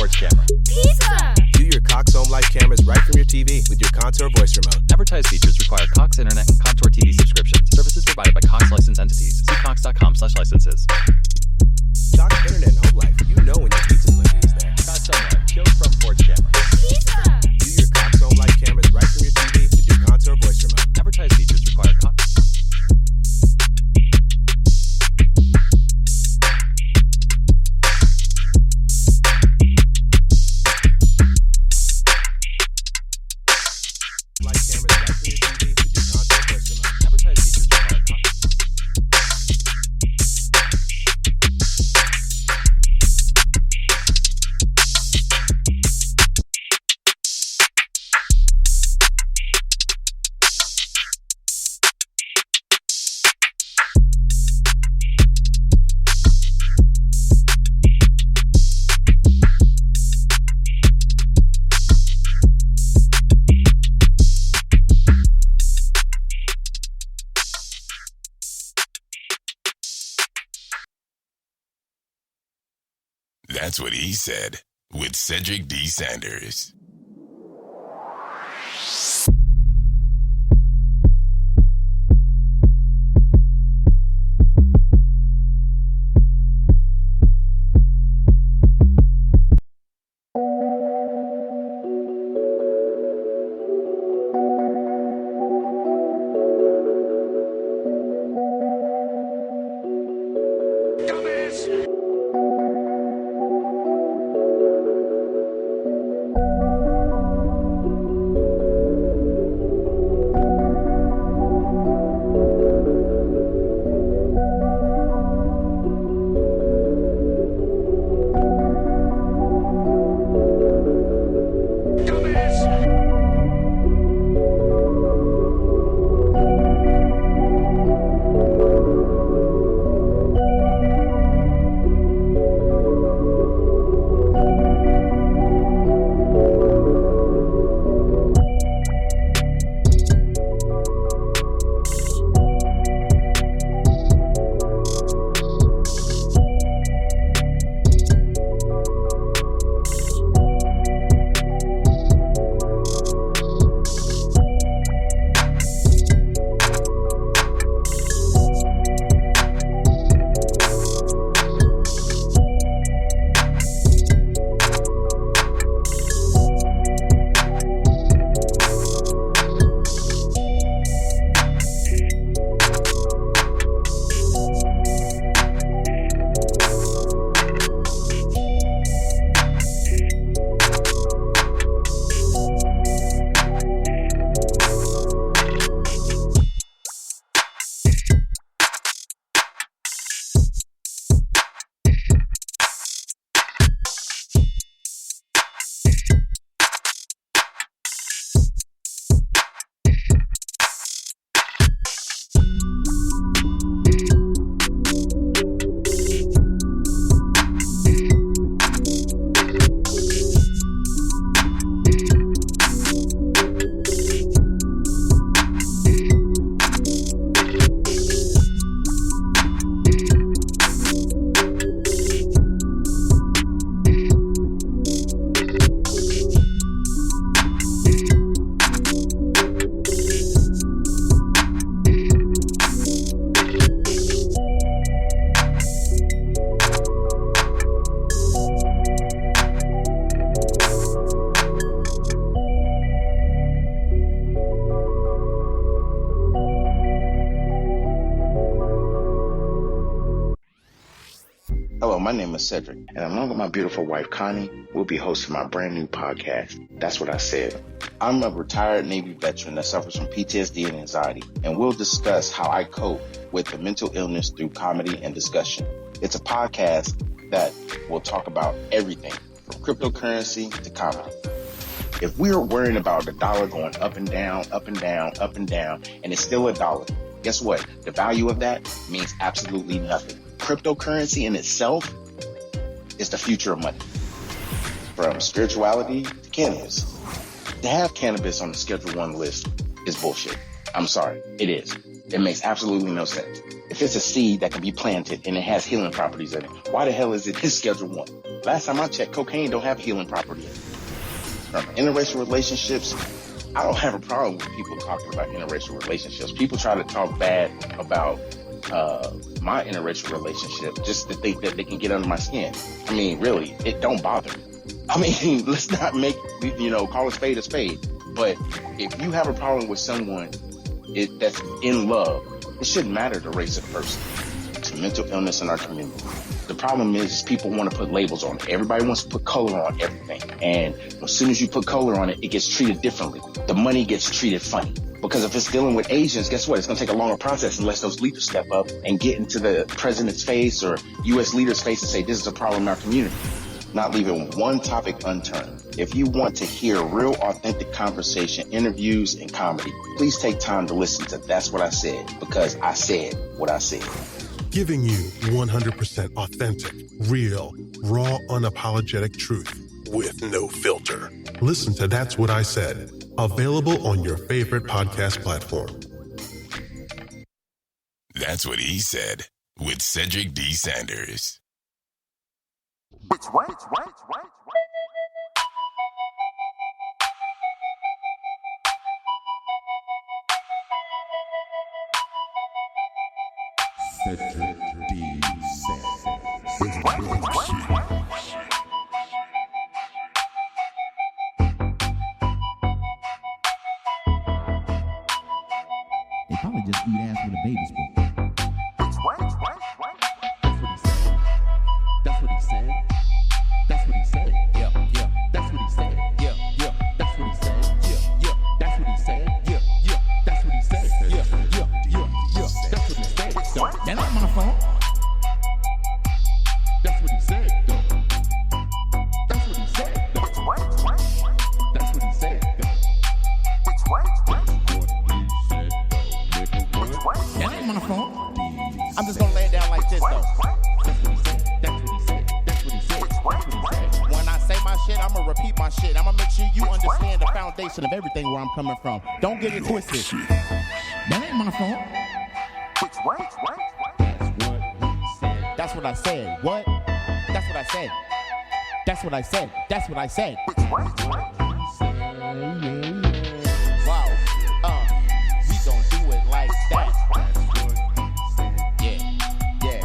porch camera. Pizza! View your Cox Home Life cameras right from your TV with your Contour voice remote. Advertised features require Cox Internet and Contour TV subscriptions. Services provided by Cox licensed entities. See cox.com/licenses. Cox Internet and Home Life. You know when your pizza delivery is there. Cox Home Life. Kill from porch camera. Pizza! View your Cox Home Life cameras right from your TV with your Contour voice remote. Advertised features require Cox. Life cameras right from your TV with your Contour voice remote. Advertised features require Cox. That's what he said with Cedric D. Sanders. Hello, my name is Cedric, and along with my beautiful wife, Connie, we'll be hosting my brand new podcast, That's What I Said. I'm a retired Navy veteran that suffers from PTSD and anxiety, and we'll discuss how I cope with the mental illness through comedy and discussion. It's a podcast that will talk about everything from cryptocurrency to comedy. If we're worrying about the dollar going up and down, up and down, up and down, and it's still a dollar, guess what? The value of that means absolutely nothing. Cryptocurrency in itself is the future of money. From spirituality to cannabis. To have cannabis on the Schedule 1 list is bullshit. I'm sorry, it is. It makes absolutely no sense. If it's a seed that can be planted and it has healing properties in it, why the hell is it in Schedule 1? Last time I checked, cocaine don't have healing properties. Interracial relationships, I don't have a problem with people talking about interracial relationships. People try to talk bad about my interracial relationship just to think that they can get under my skin. I mean, really, it don't bother me. I mean, let's not make, call a spade a spade. But if you have a problem with someone that's in love, it shouldn't matter the race of the person. It's mental illness in our community. The problem is people want to put labels on it. Everybody wants to put color on everything. And as soon as you put color on it, it gets treated differently. The money gets treated funny. Because if it's dealing with Asians, guess what? It's going to take a longer process unless those leaders step up and get into the president's face or U.S. leaders' face and say, this is a problem in our community. Not leaving one topic unturned. If you want to hear real, authentic conversation, interviews, and comedy, please take time to listen to That's What I Said, because I said what I said. Giving you 100% authentic, real, raw, unapologetic truth with no filter. Listen to That's What I Said, available on your favorite podcast platform. That's What He Said with Cedric D. Sanders. Cedric D. Sanders. They probably just eat ass with a baby spoon. That's what he said. That's what he said. Yeah, yeah. That's what he said. Yeah, yeah. That's what he said. Yeah, yeah. That's what he said. Yeah, yeah. That's what he said. Yeah, yeah, yeah, yeah. That's what he said. That ain't my fault. That's what he said. That's what he said. That's what he said. That ain't my fault. I'm just gonna lay it down like this though. That's what he said. That's what he said. That's what he said. That's what he said. When I say my shit, I'ma repeat my shit. I'ma make sure you understand the foundation of everything where I'm coming from. Don't get it twisted. That ain't my fault. That's what I said. What? That's what I said. That's what I said. That's what I said. Wow. We gon' do it like that. Yeah. Yeah.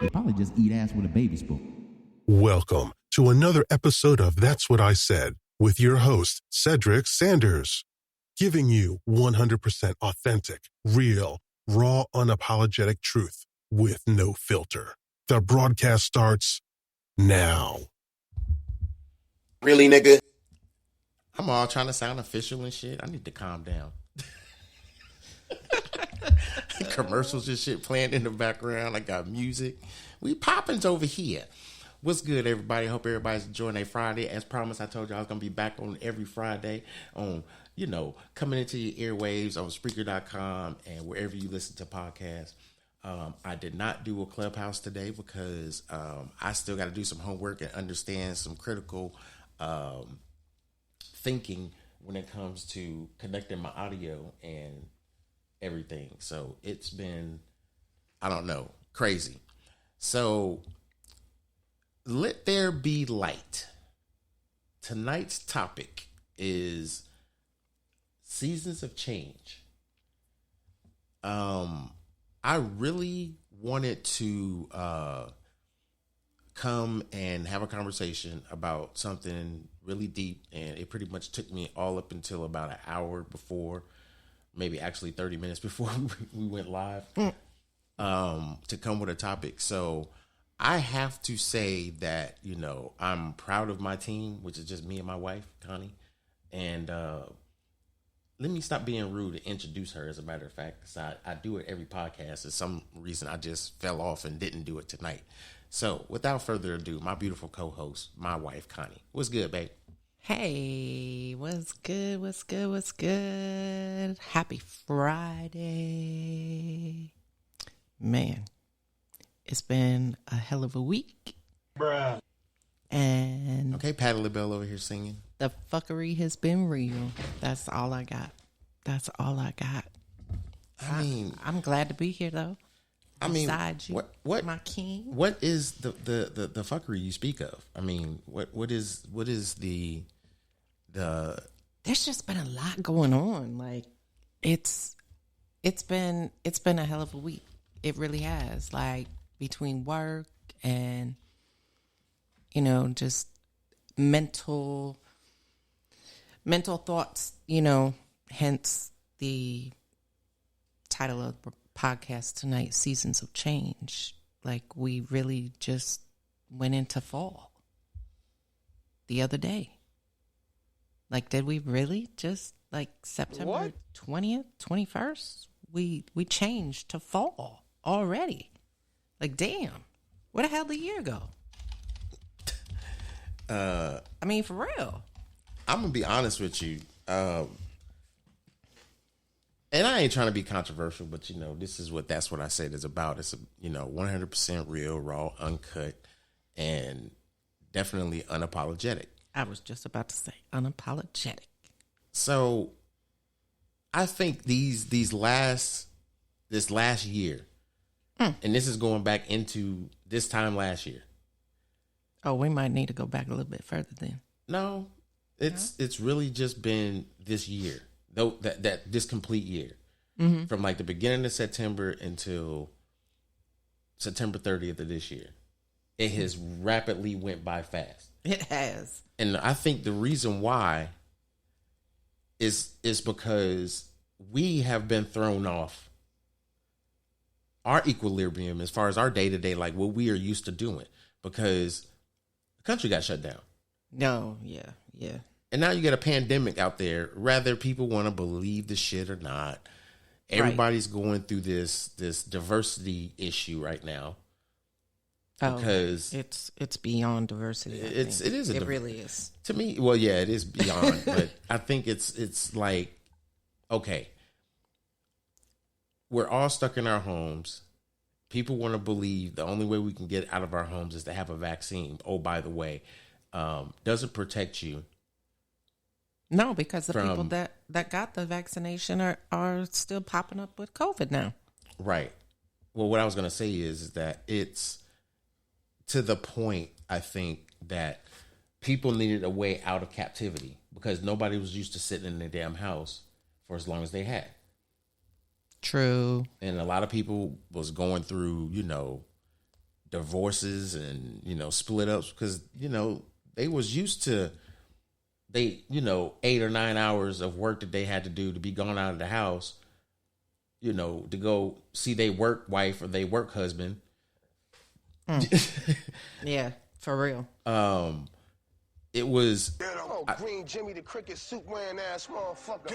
They probably just eat ass with a baby spoon. Welcome to another episode of That's What I Said with your host, Cedric Sanders, giving you 100% authentic, real, raw, unapologetic truth with no filter. The broadcast starts now. Really, nigga? I'm all trying to sound official and shit. I need to calm down. Commercials and shit playing in the background. I got music. We poppins over here. What's good, everybody? Hope everybody's enjoying their Friday. As promised, I told you I was going to be back on every Friday on, coming into your airwaves on Spreaker.com and wherever you listen to podcasts. I did not do a Clubhouse today because I still got to do some homework and understand some critical thinking when it comes to connecting my audio and everything. So it's been, crazy. So let there be light. Tonight's topic is seasons of change. I really wanted to come and have a conversation about something really deep, and it pretty much took me all up until about an hour before, maybe actually 30 minutes before we went live, to come with a topic. So I have to say that, I'm proud of my team, which is just me and my wife, Connie. And let me stop being rude and introduce her, as a matter of fact, because I do it every podcast. For some reason, I just fell off and didn't do it tonight. So without further ado, my beautiful co-host, my wife, Connie. What's good, babe? Hey, what's good? What's good? What's good? Happy Friday. Man, It's been a hell of a week. Bruh. And Okay, Patti LaBelle over here singing. the fuckery has been real. That's all I got. I mean, I'm glad to be here, though. I mean, Beside you, what my king? What is the fuckery you speak of? I mean, what is the There's just been a lot going on. Like it's been a hell of a week. It really has. Like between work and just mental thoughts, hence the title of the podcast tonight, Seasons of Change. Like we really just went into fall the other day. Like, did we really just like September 20th, 21st? We changed to fall already. Like, damn, where the hell did the year go? I mean, for real. I'm gonna be honest with you, and I ain't trying to be controversial, but this is what That's What I Said is about. It's 100% real, raw, uncut, and definitely unapologetic. I was just about to say unapologetic. So, I think this last year, and this is going back into this time last year. Oh, we might need to go back a little bit further then. No, it's really just been this year, though that this complete year, from like the beginning of September until September 30th of this year, it has rapidly went by fast. It has, and I think the reason why is because we have been thrown off our equilibrium as far as our day to day, like what we are used to doing, because the country got shut down. No, yeah. And now you got a pandemic out there, whether people want to believe the shit or not. Everybody's going through this diversity issue right now. Because it's beyond diversity. It really is. To me, well, yeah, it is beyond, but I think it's like, okay, we're all stuck in our homes. People want to believe the only way we can get out of our homes is to have a vaccine. Oh, by the way, doesn't protect you. No, because the people that got the vaccination are still popping up with COVID now. Right. Well, what I was going to say is that it's to the point, I think, that people needed a way out of captivity because nobody was used to sitting in their damn house for as long as they had. True. And a lot of people was going through, divorces and, split ups because, they was used to 8 or 9 hours of work that they had to do to be gone out of the house, to go see their work wife or their work husband. Yeah, for real. It was Green Jimmy the cricket suit wearing ass motherfucker.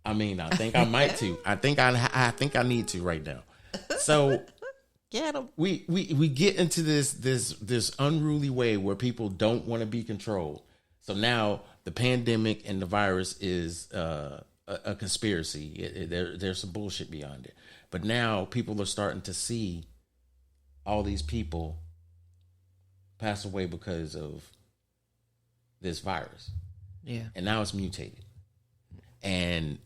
I mean, I think I might too. I think I need to right now. So get them. We get into this unruly way where people don't want to be controlled. So now the pandemic and the virus is a conspiracy. There's some bullshit beyond it. But now people are starting to see all these people pass away because of this virus. Yeah. And now it's mutated. And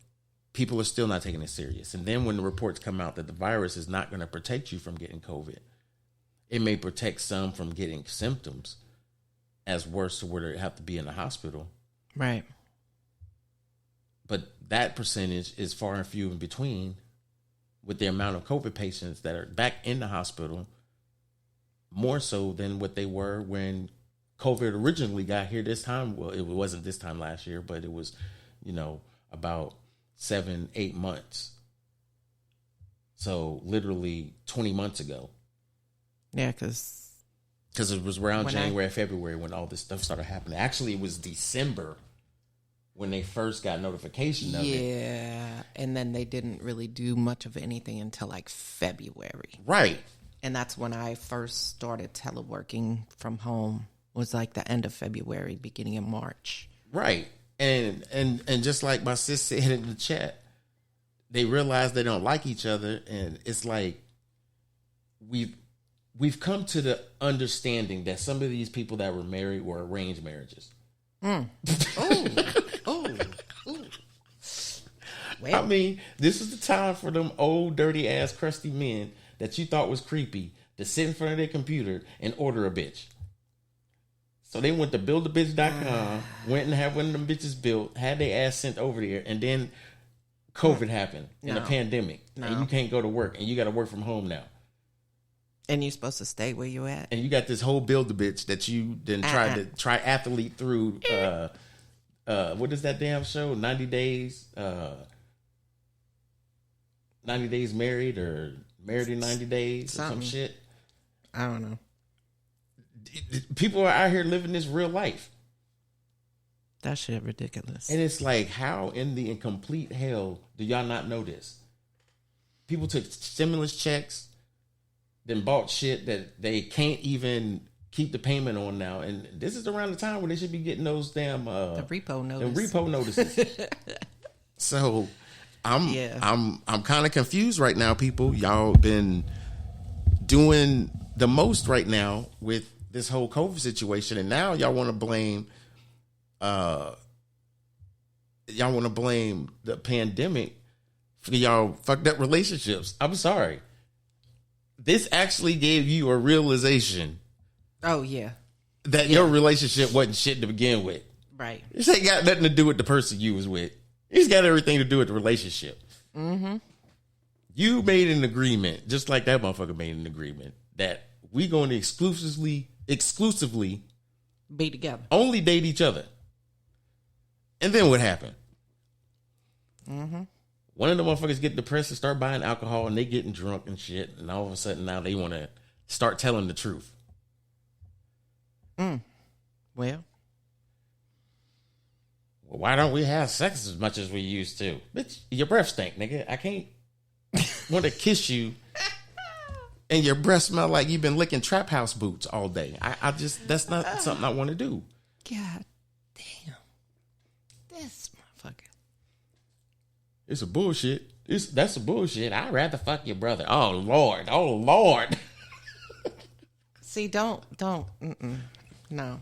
people are still not taking it serious. And then when the reports come out that the virus is not going to protect you from getting COVID, it may protect some from getting symptoms as worse to where they have to be in the hospital. Right. But that percentage is far and few in between with the amount of COVID patients that are back in the hospital, more so than what they were when COVID originally got here this time. Well, it wasn't this time last year, but it was, about 7-8 months. So literally 20 months ago. Yeah, because it was around January, February when all this stuff started happening. Actually, it was December when they first got notification of it. Yeah, and then they didn't really do much of anything until like February. Right. And that's when I first started teleworking from home. Was like the end of February, beginning of March. Right. And just like my sis said in the chat, they realize they don't like each other, and it's like we've come to the understanding that some of these people that were married were arranged marriages. Oh. Well. I mean, this is the time for them old, dirty ass, crusty men that you thought was creepy to sit in front of their computer and order a bitch. So they went to buildabitch.com, went and had one of them bitches built, had their ass sent over there, and then COVID happened in a pandemic. And you can't go to work, and you got to work from home now. And you're supposed to stay where you at. And you got this whole Build-A-Bitch that you then tried to triathlete through. What is that damn show? 90 Days? 90 Days Married or Married in 90 Days or some shit. I don't know. People are out here living this real life. That shit ridiculous. And it's like, how in the complete hell do y'all not know this? People took stimulus checks, then bought shit that they can't even keep the payment on now. And this is around the time where they should be getting those damn the repo notice. The repo notices. So I'm kind of confused right now, people. Y'all been doing the most right now with this whole COVID situation, and now y'all want to blame the pandemic for y'all fucked up relationships. I'm sorry. This actually gave you a realization. Oh yeah. That your relationship wasn't shit to begin with. Right. This ain't got nothing to do with the person you was with. It's got everything to do with the relationship. Mm-hmm. You made an agreement, just like that motherfucker made an agreement, that we going to exclusively be together. Only date each other. And then what happened? Mm-hmm. One of the motherfuckers get depressed and start buying alcohol, and they getting drunk and shit, and all of a sudden now they want to start telling the truth. Well, why don't we have sex as much as we used to? Bitch, your breath stink, nigga. I can't want to kiss you and your breath smell like you've been licking trap house boots all day. I just, that's not something I want to do. God damn. This motherfucker. It's a bullshit. That's a bullshit. I'd rather fuck your brother. Oh, Lord. Oh, Lord. See, don't. No.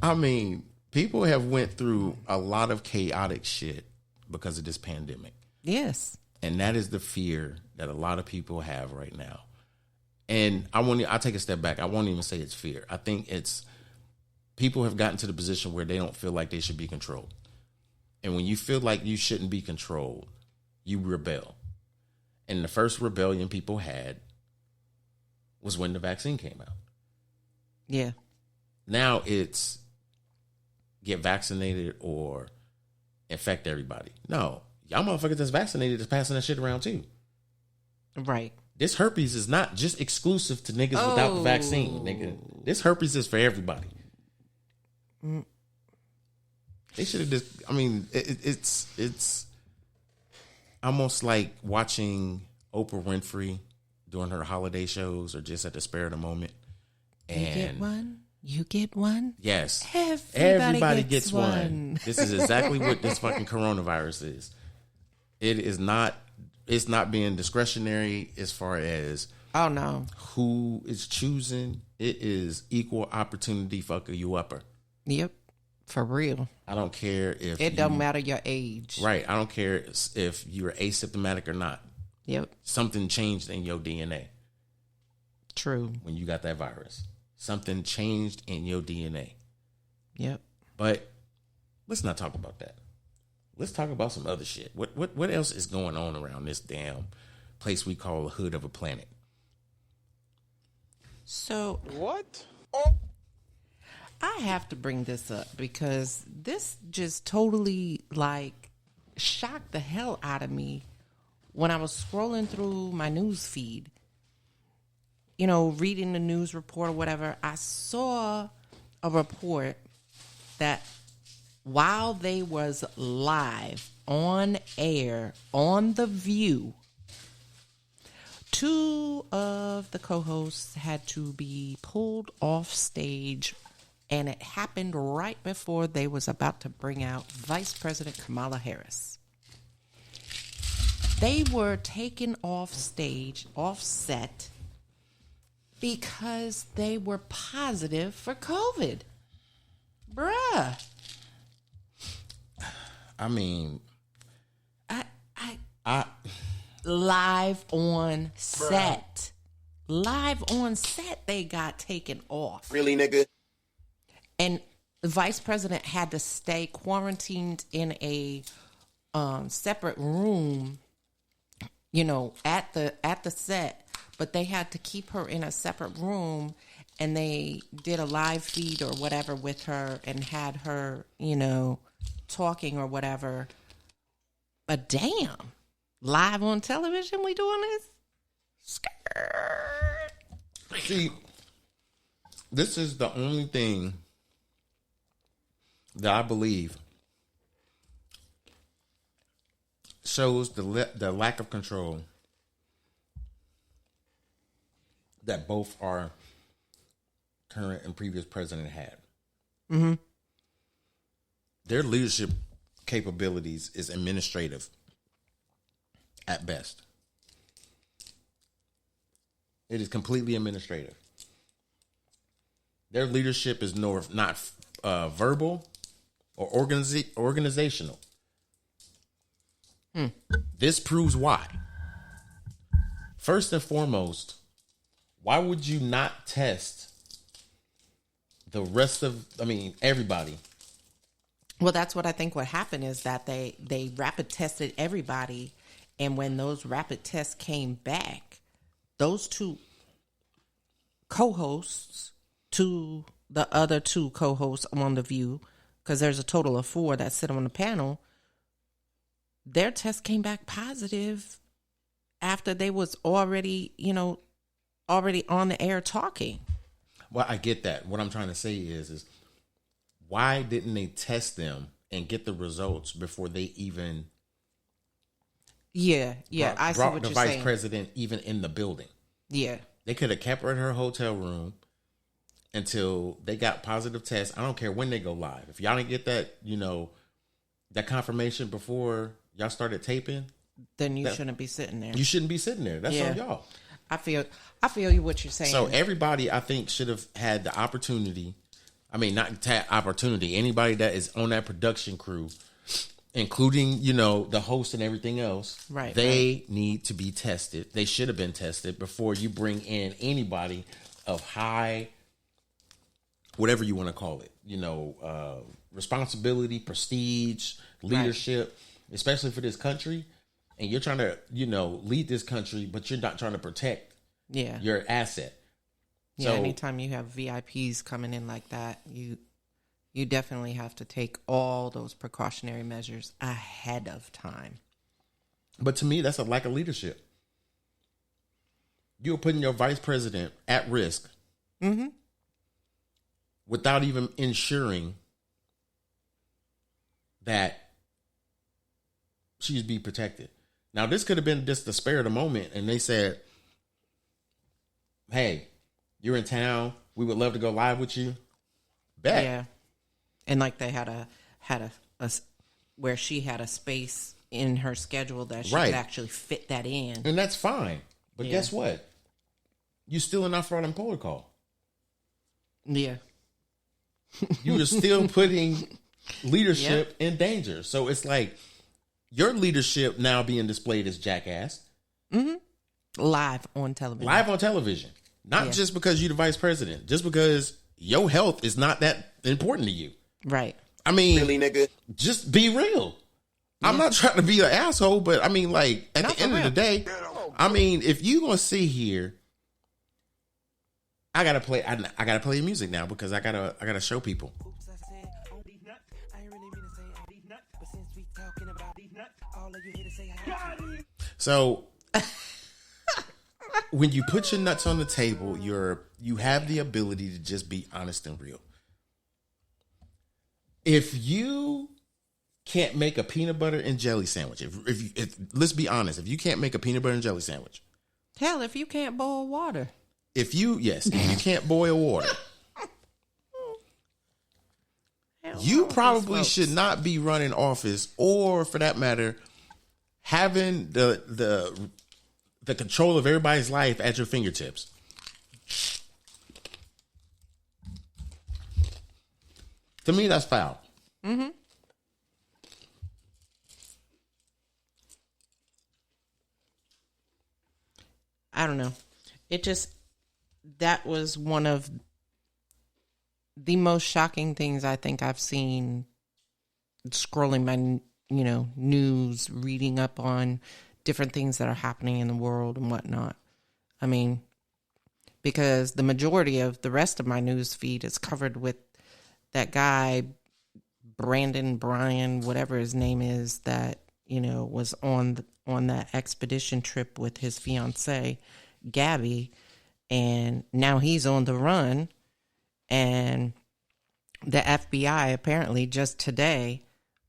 I mean, people have went through a lot of chaotic shit because of this pandemic. Yes. And that is the fear that a lot of people have right now. And I'll take a step back. I won't even say it's fear. I think it's people have gotten to the position where they don't feel like they should be controlled. And when you feel like you shouldn't be controlled, you rebel. And the first rebellion people had was when the vaccine came out. Yeah. Now it's get vaccinated or infect everybody. No, y'all motherfuckers that's vaccinated is passing that shit around too. Right. This herpes is not just exclusive to niggas without the vaccine, nigga. This herpes is for everybody. They should have just, I mean, it's almost like watching Oprah Winfrey during her holiday shows or just at the spur of the moment. And you get one, you get one. Yes. Everybody gets one. This is exactly what this fucking coronavirus is. It's not being discretionary as far as who is choosing. It is equal opportunity fucker you upper. Yep. For real. I don't care if it don't matter your age. Right. I don't care if you're asymptomatic or not. Yep. Something changed in your DNA. True. When you got that virus. Something changed in your DNA. Yep. But let's not talk about that. Let's talk about some other shit. What else is going on around this damn place we call the hood of a planet? So what? I have to bring this up because this just totally shocked the hell out of me when I was scrolling through my news feed. You know, reading the news report or whatever, I saw a report that while they was live on air on The View, 2 of the co-hosts had to be pulled off stage, and it happened right before they was about to bring out Vice President Kamala Harris. They were taken off stage, off set, Because they were positive for COVID. Bruh. I mean, I live on set. Live on set, they got taken off. Really, nigga? And the vice president had to stay quarantined in a separate room, you know, at the set. But they had to keep her in a separate room, and they did a live feed or whatever with her and had her, you know, talking or whatever. But damn, live on television we doing this? Skirt. see, this is the only thing that I believe shows the lack of control that both our current and previous president had. Mm-hmm. Their leadership capabilities is administrative at best. It is completely administrative. Their leadership is not verbal or organizational. This proves why. First and foremost, why would you not test the rest of, everybody? Well, that's what I think what happened is that they rapid tested everybody. And when those rapid tests came back, those two co-hosts to the other two co-hosts on The View, because there's a total of 4 that sit on the panel, their test came back positive after they was already on the air talking. Well, I get that. What I'm trying to say is why didn't they test them and get the results before they even I see what brought you're the saying. vice president even in the building? Yeah. They could have kept her in her hotel room until they got positive tests. I don't care when they go live. If y'all didn't get that, that confirmation before y'all started taping, then you shouldn't be sitting there. You shouldn't be sitting there. That's on y'all. I feel you what you're saying. So everybody, I think, should have had the opportunity. Anybody that is on that production crew, including, the host and everything else, right? They need to be tested. They should have been tested before you bring in anybody of high, whatever you want to call it, responsibility, prestige, leadership, especially for this country. And you're trying to, lead this country, but you're not trying to protect your asset. Yeah, So, anytime you have VIPs coming in like that, you definitely have to take all those precautionary measures ahead of time. But to me, that's a lack of leadership. You're putting your vice president at risk without even ensuring that she'd be protected. Now, this could have been just the spur of the moment, and they said, hey, you're in town. We would love to go live with you. Bet. Yeah. And like they had a where she had a space in her schedule that she could actually fit that in. And that's fine. But guess what? You still in our fraud protocol. Yeah. You are still putting leadership in danger. So it's like your leadership now being displayed as jackass. Mm-hmm. Live on television. Not just because you're the vice president, just because your health is not that important to you. Right. Really, nigga? Just be real. I'm not trying to be an asshole, but at the end of the day, if you gonna sit here, I gotta play music now because I gotta show people. So when you put your nuts on the table, you have the ability to just be honest and real. If you can't make a peanut butter and jelly sandwich, if let's be honest, if you can't make a peanut butter and jelly sandwich, hell, if you can't boil water, if you can't boil water, you probably should not be running office, or for that matter, having the control of everybody's life at your fingertips. To me, that's foul. Mm-hmm. I don't know. That was one of the most shocking things I think I've seen scrolling my, news, reading up on different things that are happening in the world and whatnot. I mean, because the majority of the rest of my news feed is covered with that guy, Brian, whatever his name is, that, was on that expedition trip with his fiancée, Gabby, and now he's on the run. And the FBI apparently just today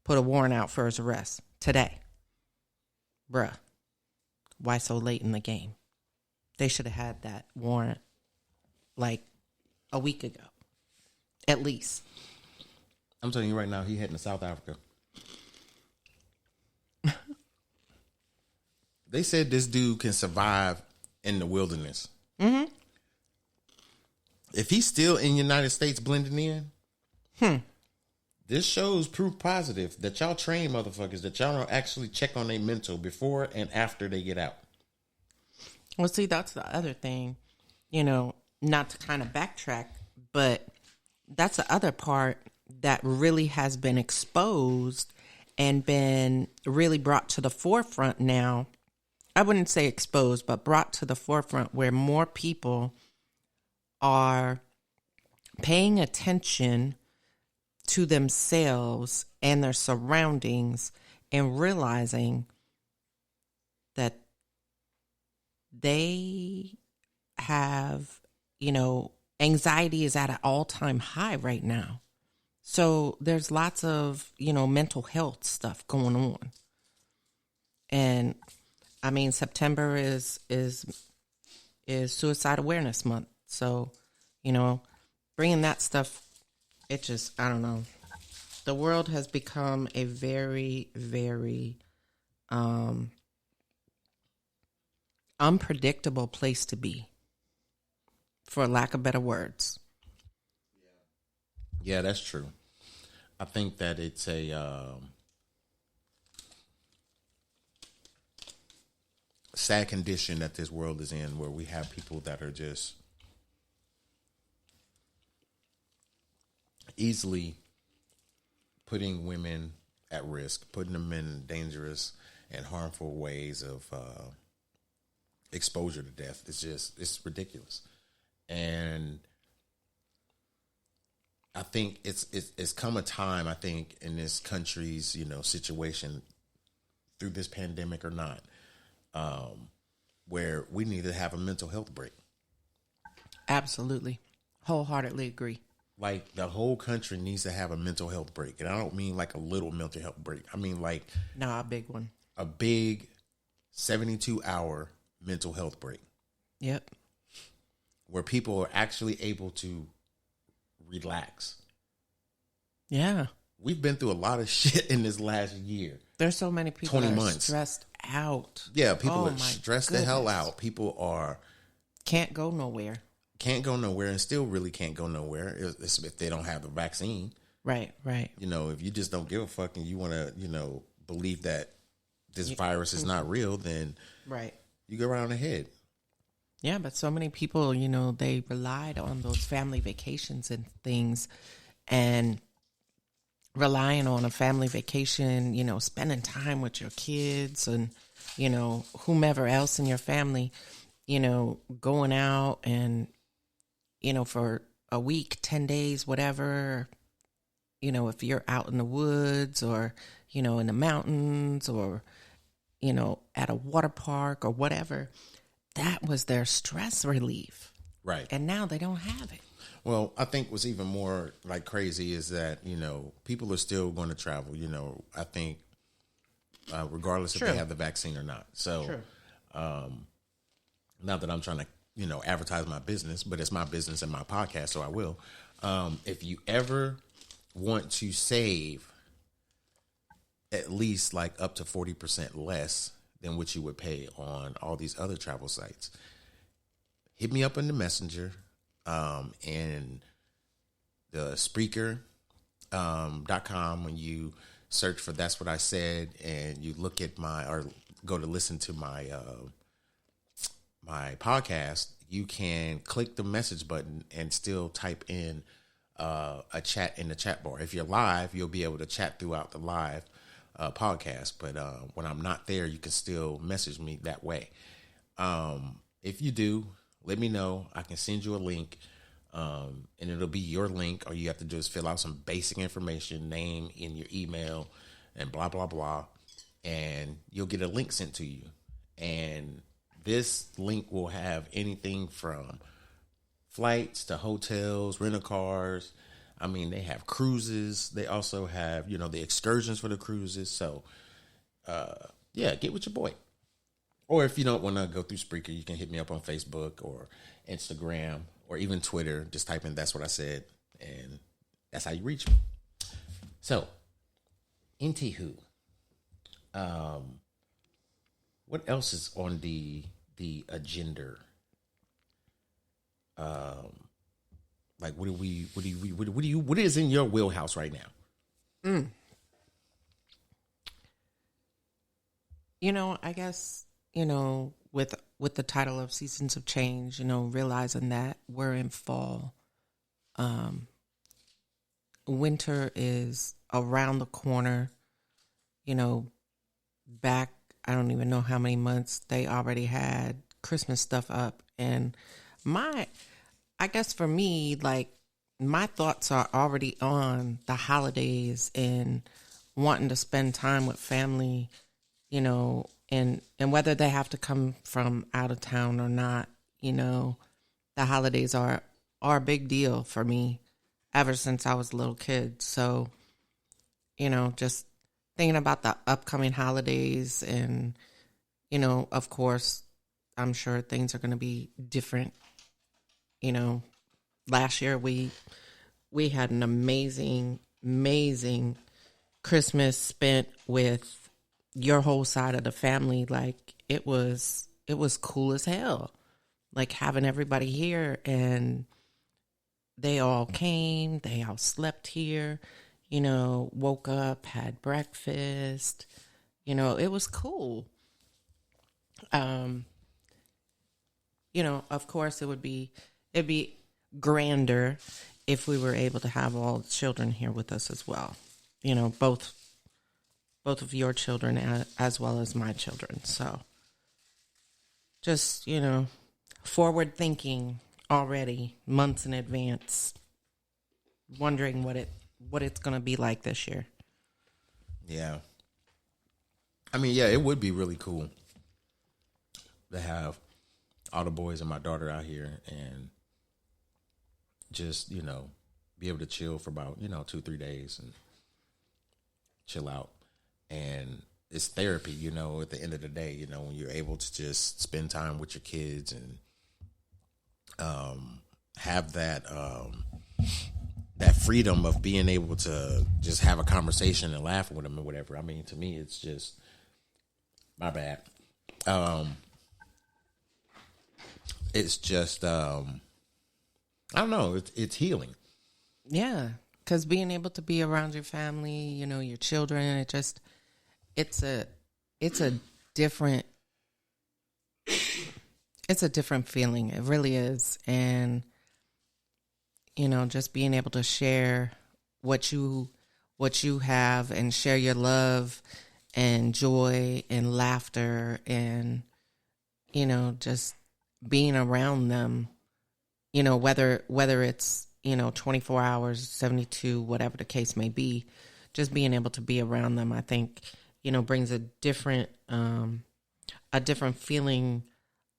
put a warrant out for his arrest. Today. Bruh. Why so late in the game? They should have had that warrant like a week ago. At least. I'm telling you right now, he heading to South Africa. They said this dude can survive in the wilderness. Mm-hmm. If he's still in the United States blending in, this shows proof positive that y'all train motherfuckers, that y'all don't actually check on their mental before and after they get out. Well, see, that's the other thing, not to kind of backtrack, but that's the other part that really has been exposed and been really brought to the forefront now. I wouldn't say exposed, but brought to the forefront where more people are paying attention to themselves and their surroundings and realizing that they have, anxiety is at an all-time high right now. So there's lots of, mental health stuff going on. And I mean, September is Suicide Awareness Month. So, bringing that stuff, it just, I don't know. The world has become a very, very unpredictable place to be, for lack of better words. Yeah, that's true. I think that it's a sad condition that this world is in, where we have people that are just easily putting women at risk, putting them in dangerous and harmful ways of exposure to death. It's ridiculous. And I think it's come a time, I think, in this country's, situation, through this pandemic or not, where we need to have a mental health break. Absolutely. Wholeheartedly agree. Like, the whole country needs to have a mental health break. And I don't mean like a little mental health break. I mean like a big one. A big 72-hour mental health break. Yep. Where people are actually able to relax. Yeah. We've been through a lot of shit in this last year. There's so many people 20 that are months. stressed out. Yeah, people are stressed the hell out. People are... Can't go nowhere. And still really can't go nowhere if they don't have the vaccine. Right. If you just don't give a fuck and you want to, believe that this virus is not real, then you go around ahead. Yeah, but so many people, they relied on those family vacations and things, and relying on a family vacation, spending time with your kids and, whomever else in your family, going out and, for a week, 10 days, whatever, if you're out in the woods or, in the mountains or, at a water park or whatever, that was their stress relief. Right. And now they don't have it. Well, I think what's even more like crazy is that, people are still going to travel, I think, regardless if they have the vaccine or not. So, not that I'm trying to, advertise my business, but it's my business and my podcast, so I will. If you ever want to save at least like up to 40% less than what you would pay on all these other travel sites, hit me up in the messenger, and the Spreaker.com. When you search for That's What I Said, and you look at or go to listen to my my podcast, you can click the message button and still type in a chat in the chat bar. If you're live, you'll be able to chat throughout the live podcast. But when I'm not there, you can still message me that way. If you do, let me know. I can send you a link, and it'll be your link. All you have to do is fill out some basic information, name in your email, and blah, blah, blah. And you'll get a link sent to you. And this link will have anything from flights to hotels, rental cars. I mean, they have cruises. They also have, the excursions for the cruises. So, get with your boy. Or if you don't want to go through Spreaker, you can hit me up on Facebook or Instagram or even Twitter. Just type in That's What I Said, and that's how you reach me. So, anywho, what else is on the agenda? What is in your wheelhouse right now? I guess, with the title of Seasons of Change, realizing that we're in fall. Winter is around the corner. Back, I don't even know how many months they already had Christmas stuff up. And I guess for me, my thoughts are already on the holidays and wanting to spend time with family, and whether they have to come from out of town or not, the holidays are a big deal for me ever since I was a little kid. So, just thinking about the upcoming holidays and, of course, I'm sure things are going to be different. Last year we had an amazing Christmas spent with your whole side of the family. It was cool as hell. Having everybody here, and they all came, they all slept here, woke up, had breakfast, it was cool. Of course it'd be grander if we were able to have all the children here with us as well. Both of your children as well as my children. So just, forward thinking already months in advance, wondering what it's going to be like this year. Yeah. I mean, yeah, it would be really cool to have all the boys and my daughter out here and just, be able to chill for about, 2-3 days and chill out. And it's therapy, at the end of the day, when you're able to just spend time with your kids and have that freedom of being able to just have a conversation and laugh with them or whatever. I mean, to me, it's just my bad. It's just I don't know. It's healing. Yeah, because being able to be around your family, your children, it's a different feeling. It really is. And, just being able to share what you have and share your love and joy and laughter and, just being around them, whether it's, 24 hours, 72, whatever the case may be, just being able to be around them, I think, brings a different feeling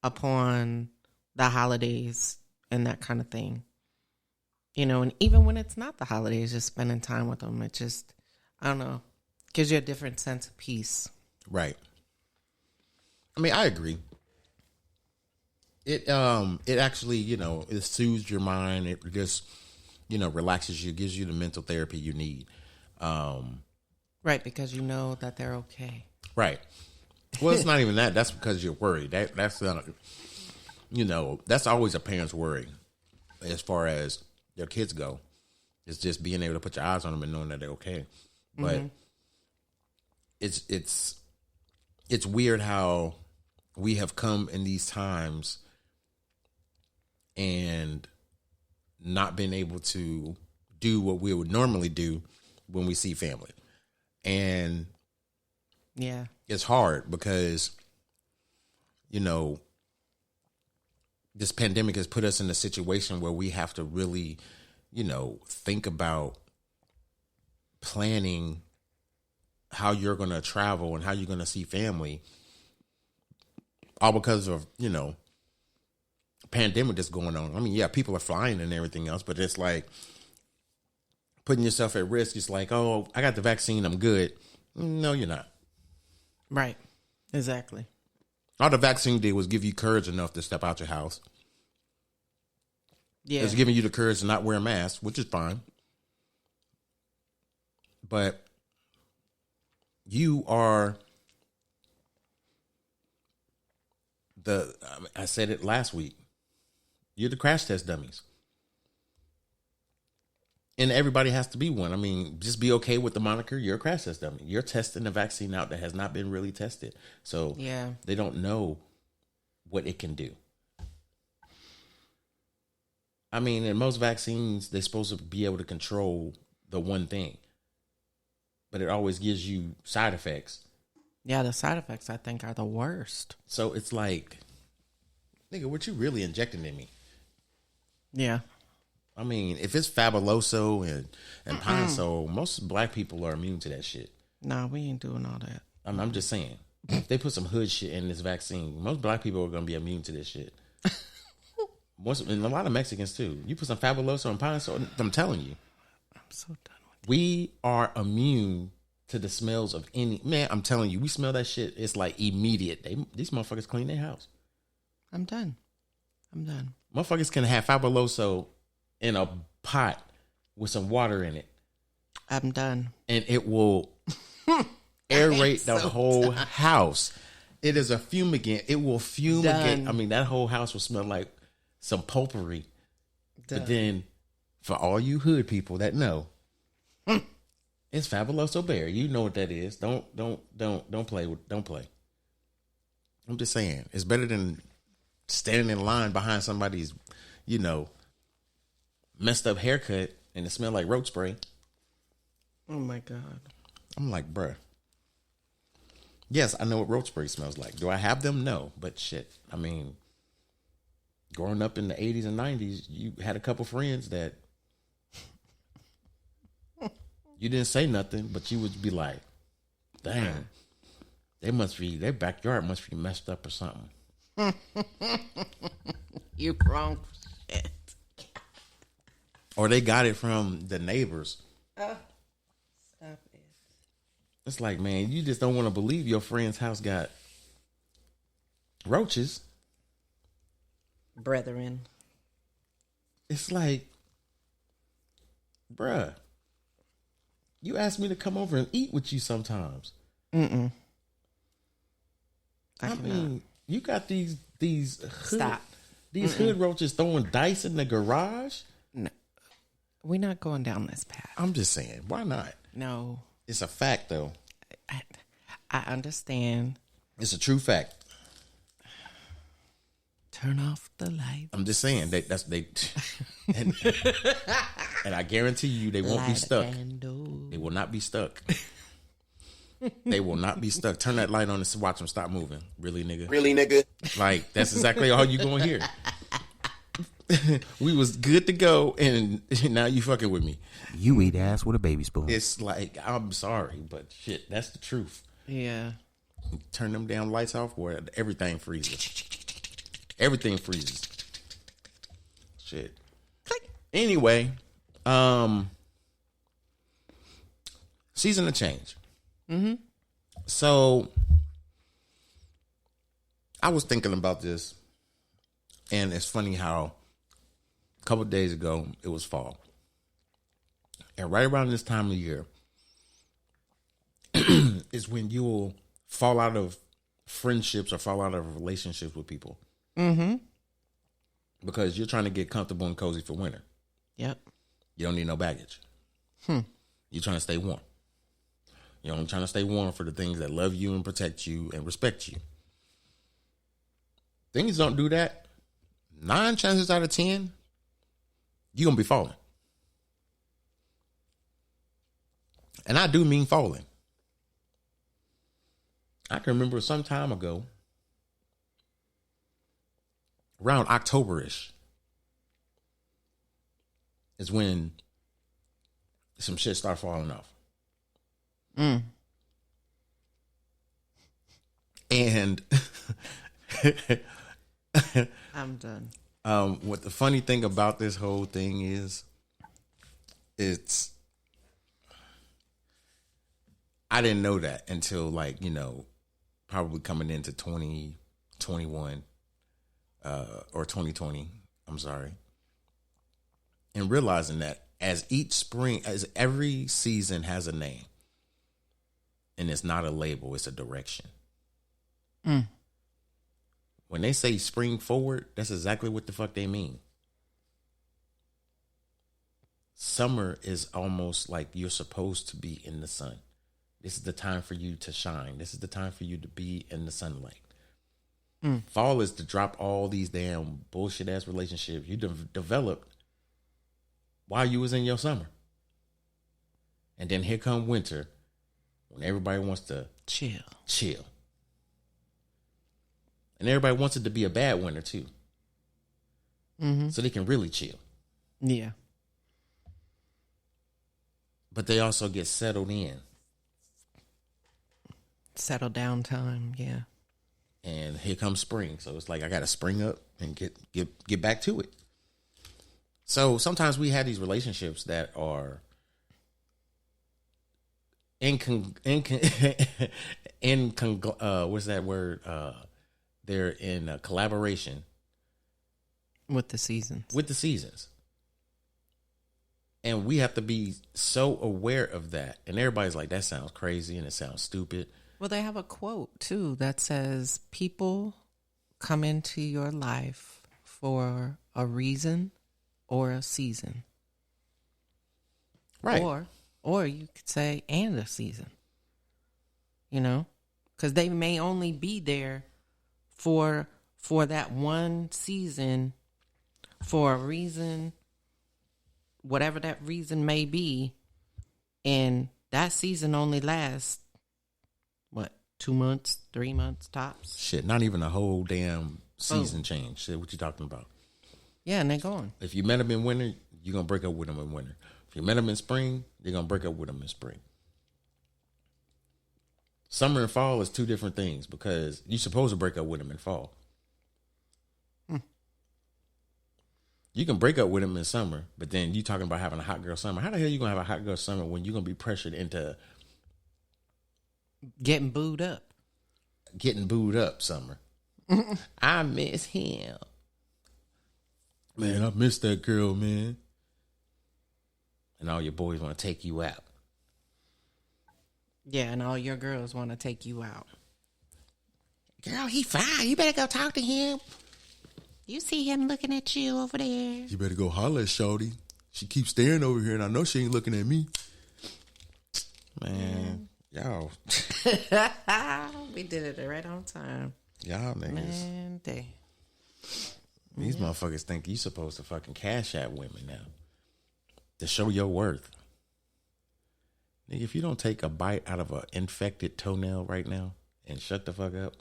upon the holidays and that kind of thing. And even when it's not the holidays, just spending time with them, it just, I don't know, gives you a different sense of peace. Right. I mean, I agree. It actually, it soothes your mind. It just, relaxes you, gives you the mental therapy you need. Right, because you know that they're okay. Right. Well, it's not even that. That's because you're worried. That's you know, that's always a parent's worry as far as their kids go. It's just being able to put your eyes on them and knowing that they're okay. But it's weird how we have come in these times and not been able to do what we would normally do when we see family. And Yeah. it's hard because, you know, this pandemic has put us in a situation where we have to really, you know, think about planning how you're going to travel and how you're going to see family, all because of, you know, pandemic that's going on. I mean, yeah, people are flying and everything else, but it's like putting yourself at risk. It's like, oh, I got the vaccine, I'm good. No, you're not. Right. Exactly. All the vaccine did was give you courage enough to step out your house. Yeah. It's giving you the courage to not wear a mask, which is fine. But you are I said it last week, you're the crash test dummies. And everybody has to be one. I mean, just be okay with the moniker, you're a crash test dummy. You're testing a vaccine out that has not been really tested. So Yeah. they don't know what it can do. I mean, in most vaccines, they're supposed to be able to control the one thing, but it always gives you side effects. Yeah, the side effects I think are the worst. So it's like, nigga, what you really injecting in me? Yeah. I mean, if it's Fabuloso and Pine-Sol, most black people are immune to that shit. No, we ain't doing all that. I'm just saying, if they put some hood shit in this vaccine, most black people are going to be immune to this shit. And a lot of Mexicans too. You put some Fabuloso and Pine-Sol, I'm telling you. I'm so done with We are immune to the smells of any, man, I'm telling you, we smell that shit, it's like immediate. These motherfuckers clean their house. I'm done. Motherfuckers can have Fabuloso in a pot with some water in it, I'm done. and it will aerate the whole house. It is a fumigant. It will fumigate. Done. I mean, that whole house will smell like some potpourri. But then, for all you hood people that know, it's Fabuloso Berry. You know what that is. Don't play. Don't play. I'm just saying, it's better than standing in line behind somebody's, you know, messed up haircut and it smell like roach spray. Oh my God. I'm like, bruh. Yes, I know what roach spray smells like. Do I have them? No. But shit, I mean, growing up in the 80s and 90s, you had a couple friends that you didn't say nothing, but you would be like, damn, their backyard must be messed up or something. You're wrong for shit. Or they got it from the neighbors. Stop it. It's like, man, you just don't want to believe your friend's house got roaches. Brethren. It's like, bruh, you asked me to come over and eat with you sometimes. I mean, you got these Stop. hood roaches throwing dice in the garage. No. We're not going down this path. I'm just saying, why not? No. It's a fact, though. I understand. It's a true fact. Turn off the light. I'm just saying and I guarantee you they won't be stuck. They will not be stuck. They will not be stuck. Turn that light on and watch them stop moving. Really, nigga? Really, nigga? Like, that's exactly all you gonna hear. We was good to go, and now you fucking with me. You eat ass with a baby spoon. It's like, I'm sorry, but shit, that's the truth. Yeah. Turn them damn lights off, boy. Everything freezes. Everything freezes. Shit. Anyway, season of change. Mm-hmm. So I was thinking about this, and it's funny how a couple of days ago it was fall, and right around this time of year is when you'll fall out of friendships or fall out of relationships with people. Mm-hmm. Because you're trying to get comfortable and cozy for winter. Yep. You don't need no baggage. You're trying to stay warm. You're only trying to stay warm for the things that love you and protect you and respect you. Things don't do that. 9 chances out of 10, you're going to be falling. And I do mean falling. I can remember some time ago, around October-ish, is when some shit start falling off. And I'm done. What the funny thing about this whole thing is, I didn't know that until probably coming into 2021 or 2020. I'm sorry. And realizing that as every season has a name, and it's not a label, it's a direction. When they say spring forward, that's exactly what the fuck they mean. Summer is almost like you're supposed to be in the sun. This is the time for you to shine. This is the time for you to be in the sunlight. Fall is to drop all these damn bullshit ass relationships you developed while you was in your summer. And then here come winter, when everybody wants to chill. And everybody wants it to be a bad winter too. So they can really chill. Yeah. But they also get settled in. Settle down time, yeah. And here comes spring. So it's like I gotta spring up and get back to it. So sometimes we have these relationships that are what's that word? They're in collaboration with the seasons. And we have to be so aware of that. And everybody's like, that sounds crazy and it sounds stupid. Well, they have a quote too that says, people come into your life for a reason or a season. Right. Or you could say, and a season. Because they may only be there for that one season for a reason, whatever that reason may be, and that season only lasts 2 months, 3 months tops. Shit, not even a whole damn season change. Shit, what you talking about? Yeah, and they're gone. If you met them in winter, you're gonna break up with them in winter. If you met them in spring, you're gonna break up with them in spring. Summer and fall is 2 different things because you're supposed to break up with them in fall. You can break up with them in summer, but then you talking about having a hot girl summer. How the hell you gonna have a hot girl summer when you're gonna be pressured into getting booed up summer? I miss him. Man, I miss that girl, man. And all your boys want to take you out. Yeah, and all your girls want to take you out. Girl, he fine. You better go talk to him. You see him looking at you over there. You better go holler at Shorty. She keeps staring over here, and I know she ain't looking at me. Man, y'all. We did it right on time. Y'all niggas. Man, These motherfuckers think you supposed to fucking cash at women now to show your worth. Nigga, if you don't take a bite out of an infected toenail right now and shut the fuck up.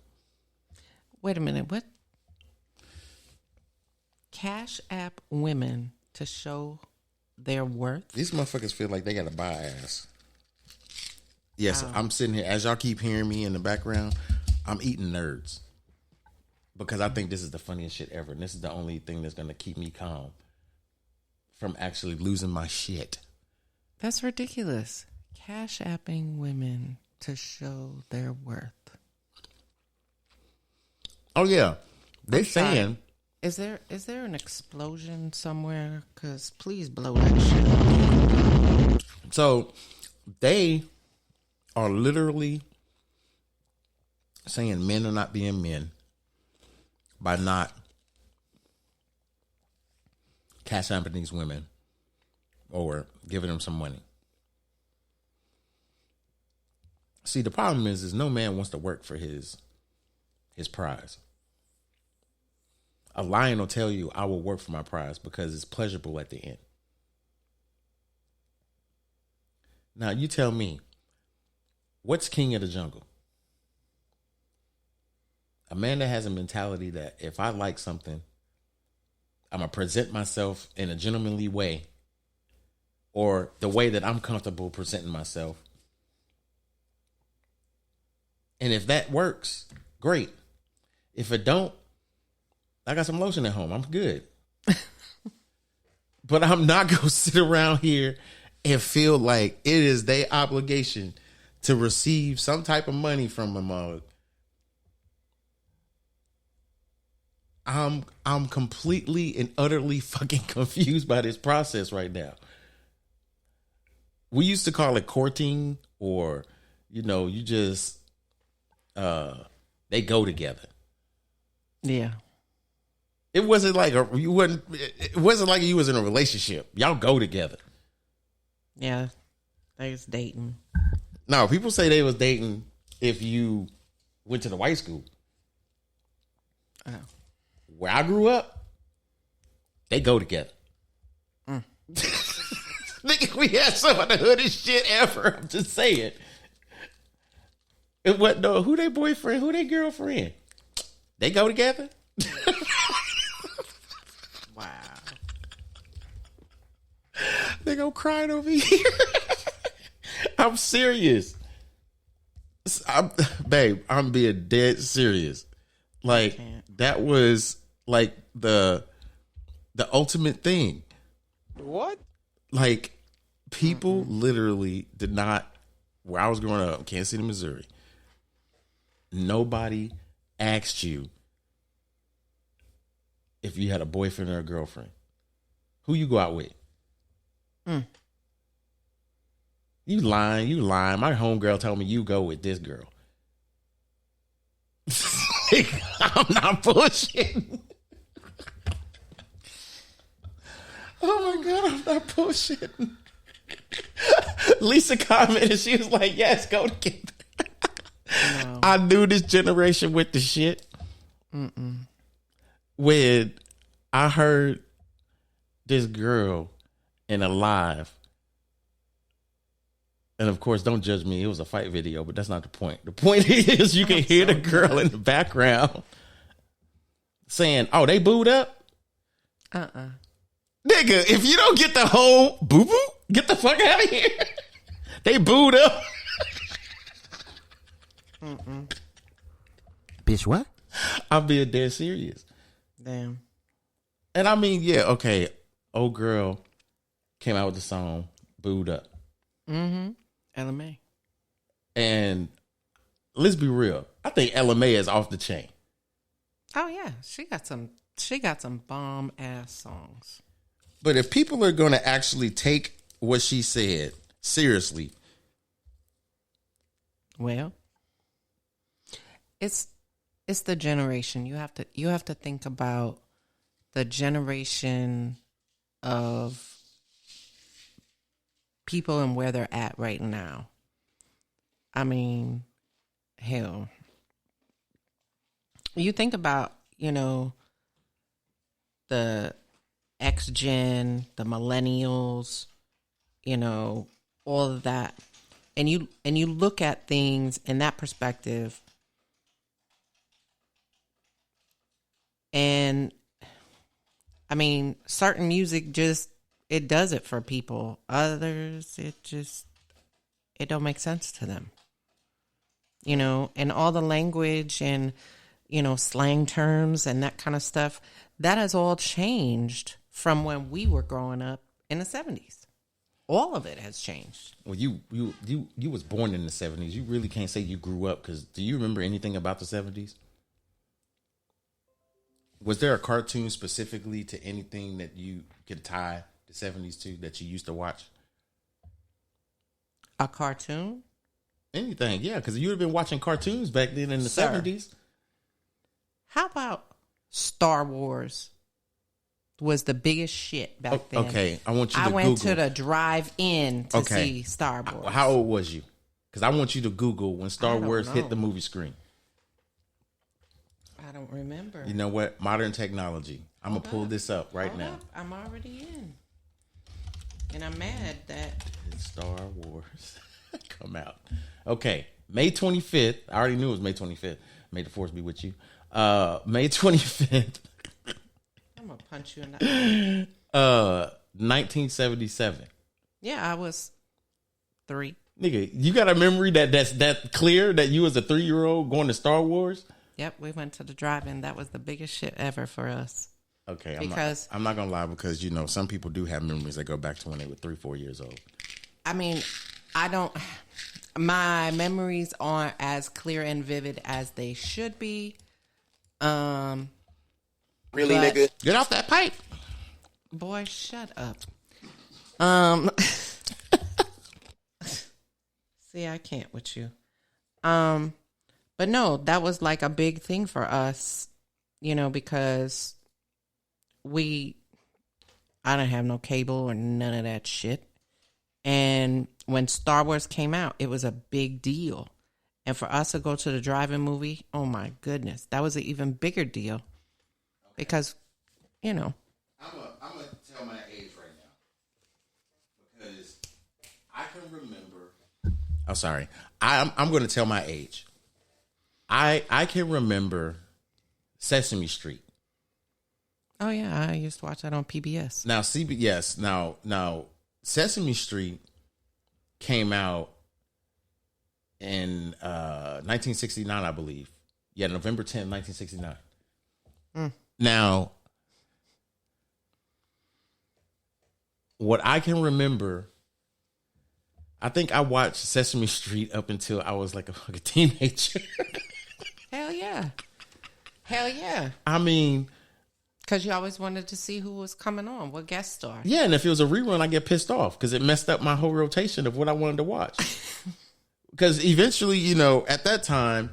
Wait a minute, what? Cash app women to show their worth? These motherfuckers feel like they got to buy ass. Yes, I'm sitting here, as y'all keep hearing me in the background, I'm eating nerds. Because I think this is the funniest shit ever. And this is the only thing that's going to keep me calm from actually losing my shit. That's ridiculous. Cash apping women to show their worth. Oh, yeah. They're saying... Is there an explosion somewhere? Because please blow that shit up. So they are literally saying men are not being men by not cash apping these women or giving them some money. See, the problem is no man wants to work for his prize. A lion will tell you, I will work for my prize because it's pleasurable at the end. Now, you tell me, what's king of the jungle? A man that has a mentality that if I like something, I'm going to present myself in a gentlemanly way or the way that I'm comfortable presenting myself. And if that works, great. If it don't, I got some lotion at home. I'm good. But I'm not going to sit around here and feel like it is their obligation to receive some type of money from a mug. I'm completely and utterly fucking confused by this process right now. We used to call it courting, or, you know, you just, they go together. Yeah. It wasn't like it wasn't like you was in a relationship. Y'all go together. Yeah. They was dating. No, people say they was dating if you went to the white school. Oh. Where I grew up, they go together. Nigga, we had some of the hoodest shit ever. I'm just saying. It wasn't no who they boyfriend, who they girlfriend. They go together. Wow. They go crying over here. I'm serious. Babe, I'm being dead serious. Like, that was like the ultimate thing. What? Like, people literally did not, where I was growing up, Kansas City, Missouri, nobody asked you if you had a boyfriend or a girlfriend. Who you go out with? You lying. My homegirl told me you go with this girl. I'm not bullshitting. Oh my God, I'm not bullshitting. Lisa commented, she was like, yes, go together. No. I knew this generation with the shit. When I heard this girl in a live, and of course, don't judge me, it was a fight video, but that's not the point. The point is you can hear the girl in the background saying, oh, they booed up? Nigga, if you don't get the whole boo-boo, get the fuck out of here. They booed up. Bitch, what? I'm being dead serious. Damn. And I mean, yeah, okay. Old girl came out with the song Booed Up. LMA. And let's be real. I think LMA is off the chain. Oh yeah. She got some bomb ass songs. But if people are going to actually take what she said seriously, well, it's the generation. You have to think about the generation of people and where they're at right now. I mean, hell. You think about, you know, the X-Gen, the millennials, you know, all of that. And you look at things in that perspective. And I mean, certain music just, it does it for people. Others, it don't make sense to them. You know, and all the language and, you know, slang terms and that kind of stuff, that has all changed from when we were growing up in the 70s. All of it has changed. Well, you was born in the 70s. You really can't say you grew up, because do you remember anything about the 70s? Was there a cartoon specifically to anything that you could tie the 70s to that you used to watch? A cartoon? Anything, yeah, because you would have been watching cartoons back then in the 70s. How about Star Wars? was the biggest shit back then. Okay, I want you to I went Google. to the drive-in to see Star Wars. How old was you? Because I want you to Google when Star I don't Wars know. hit the movie screen. I don't remember. You know what? Modern technology. I'm going to pull this up right Hold now. up. I'm already in. And I'm mad that... Did Star Wars come out? Okay, May 25th. I already knew it was May 25th. May the force be with you. May 25th. I'm going to punch you in the eye. 1977. Yeah, I was 3. Nigga, you got a memory that's that clear that you was a 3-year-old going to Star Wars? Yep, we went to the drive-in. That was the biggest shit ever for us. Okay, Because I'm not gonna lie because you know some people do have memories that go back to when they were 3-4 years old. I mean, I don't. My memories aren't as clear and vivid as they should be. Really, but- nigga? Get off that pipe. Boy, shut up. See, I can't with you. But no, that was like a big thing for us, you know, because I didn't have no cable or none of that shit. And when Star Wars came out, it was a big deal. And for us to go to the drive-in movie, oh my goodness, that was an even bigger deal. Because, you know. I'm gonna tell my age right now because I can remember. Oh, sorry. I'm gonna tell my age. I can remember Sesame Street. Oh yeah, I used to watch that on PBS. Now CBS. Now Sesame Street came out in 1969, I believe. Yeah, November 10th, 1969. Now, what I can remember, I think I watched Sesame Street up until I was like a fucking teenager. Hell yeah. Hell yeah. I mean, because you always wanted to see who was coming on, what guest star. Yeah, and if it was a rerun, I get pissed off because it messed up my whole rotation of what I wanted to watch. Because eventually, you know, at that time.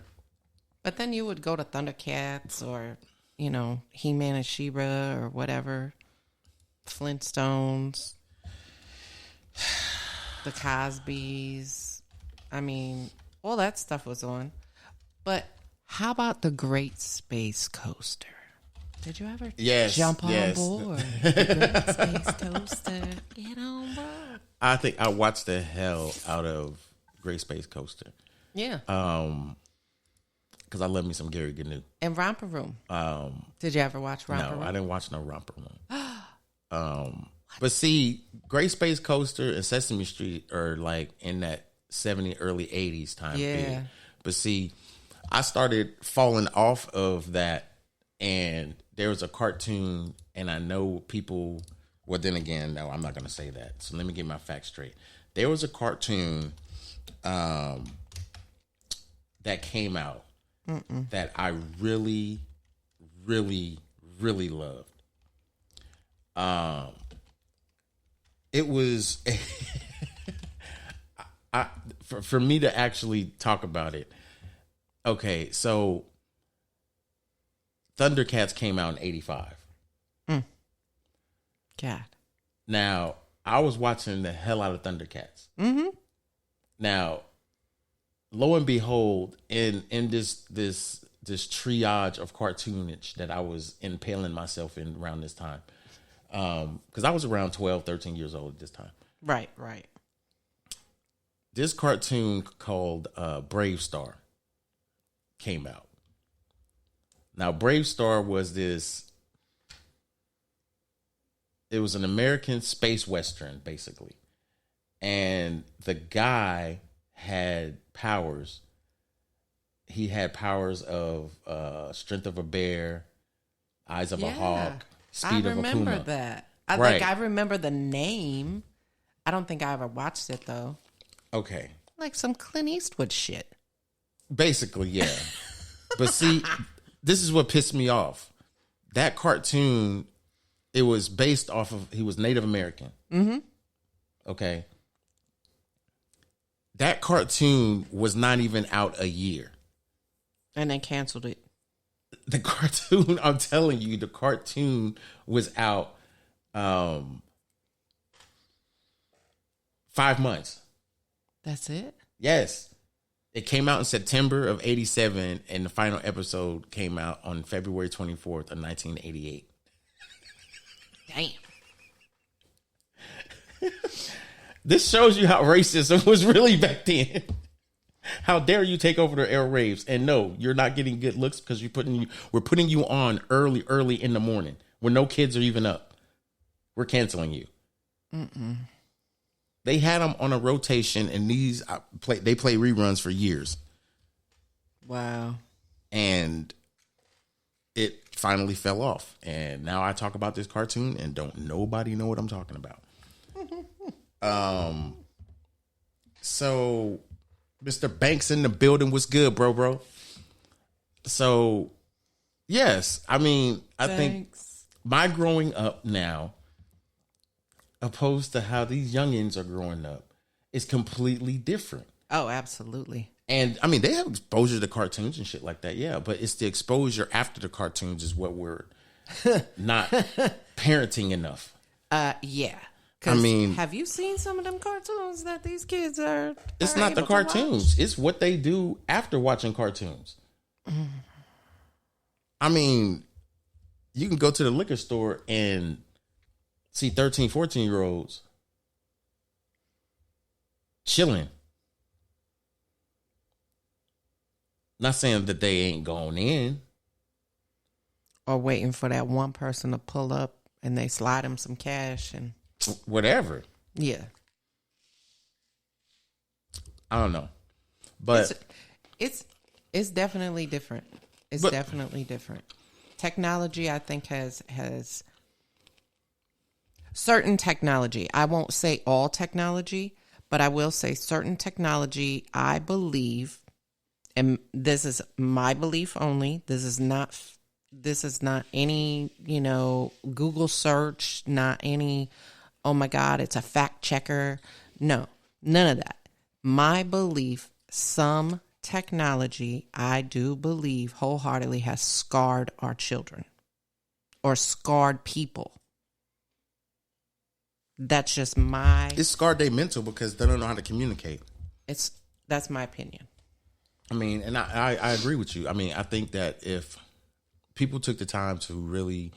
But then you would go to Thundercats or, you know, He-Man and She-Ra or whatever. Flintstones. The Cosbys. I mean, all that stuff was on. But how about the Great Space Coaster? Did you ever jump on board? The Great Space Coaster. Get on board. I think I watched the hell out of Great Space Coaster. Yeah. Because I love me some Gary Gnu. And Romper Room. Did you ever watch Romper Room? No, I didn't watch no Romper Room. But see, Great Space Coaster and Sesame Street are like in that 70s, early 80s time period. But see, I started falling off of that, and there was a cartoon, and I know people. Well, then again, no, I'm not going to say that. So let me get my facts straight. There was a cartoon that came out that I really, really, really loved. It was for me to actually talk about it. Okay, so Thundercats came out in 85. God. Now, I was watching the hell out of Thundercats. Mm-hmm. Now, lo and behold, in this triage of cartoonage that I was impaling myself in around this time, because I was around 12, 13 years old at this time. Right. This cartoon called Brave Star came out. Now, Brave Star was it was an American space western, basically. And the guy had powers. He had powers of strength of a bear, eyes of a hawk, speed of a puma. I remember that. Right. I remember the name. I don't think I ever watched it, though. Okay. Like some Clint Eastwood shit. Basically, yeah. But see, this is what pissed me off. That cartoon, it was based off of, he was Native American. Mm-hmm. Okay. That cartoon was not even out a year. And they canceled it. The cartoon, I'm telling you, the cartoon was out 5 months. That's it? Yes. It came out in September of 87, and the final episode came out on February 24th of 1988. Damn. This shows you how racism was really back then. How dare you take over the airwaves? And no, you're not getting good looks because we're putting you on early in the morning when no kids are even up. We're canceling you. They had them on a rotation, and they play reruns for years. Wow. And it finally fell off. And now I talk about this cartoon and don't nobody know what I'm talking about. So Mr. Banks in the building was good, bro. So yes, I mean, I think my growing up now, opposed to how these youngins are growing up, is completely different. Oh, absolutely. And I mean, they have exposure to cartoons and shit like that, yeah. But it's the exposure after the cartoons is what we're not parenting enough. Yeah. I mean, have you seen some of them cartoons that these kids are? It's not the cartoons. It's what they do after watching cartoons. I mean, you can go to the liquor store and see 13, 14-year-olds chilling. Not saying that they ain't going in. Or waiting for that one person to pull up and they slide them some cash and whatever. Yeah. I don't know. But it's definitely different. It's definitely different. Technology, I think, has certain technology. I won't say all technology, but I will say certain technology, I believe, and this is my belief only. This is not any, Google search, not any, oh my God, it's a fact checker. No, none of that. My belief, some technology, I do believe wholeheartedly has scarred our children or scarred people. That's just it's scarred their mental because they don't know how to communicate. That's my opinion. I mean, and I agree with you. I mean, I think that if people took the time to really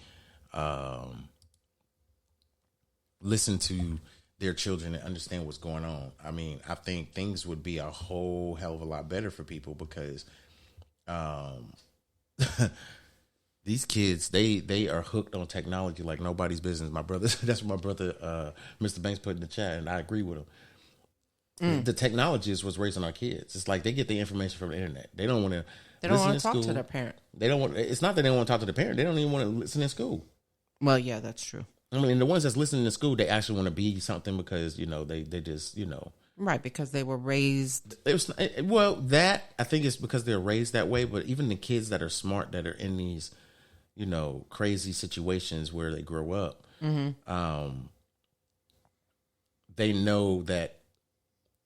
listen to their children and understand what's going on, I mean, I think things would be a whole hell of a lot better for people because these kids, they are hooked on technology like nobody's business. My brother, that's what my brother, Mr. Banks, put in the chat, and I agree with him. The technology is what's raising our kids. It's like they get the information from the internet. They don't want to. They don't want to talk to their parent. They don't want. It's not that they don't want to talk to the parent. They don't even want to listen in school. Well, yeah, that's true. I mean, the ones that's listening in school, they actually want to be something because they just right, because they were raised. That I think it's because they're raised that way. But even the kids that are smart, that are in these crazy situations where they grow up, they know that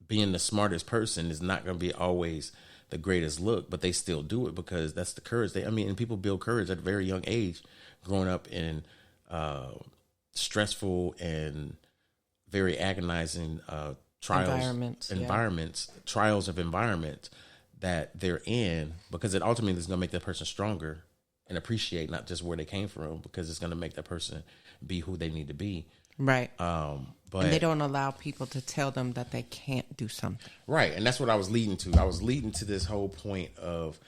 being the smartest person is not going to be always the greatest look, but they still do it because that's the courage. And people build courage at a very young age, growing up in stressful and very agonizing trials of environment that they're in, because it ultimately is going to make that person stronger and appreciate not just where they came from, because it's going to make that person be who they need to be. Right. But and they don't allow people to tell them that they can't do something. Right. And that's what I was leading to. I was leading to this whole point of,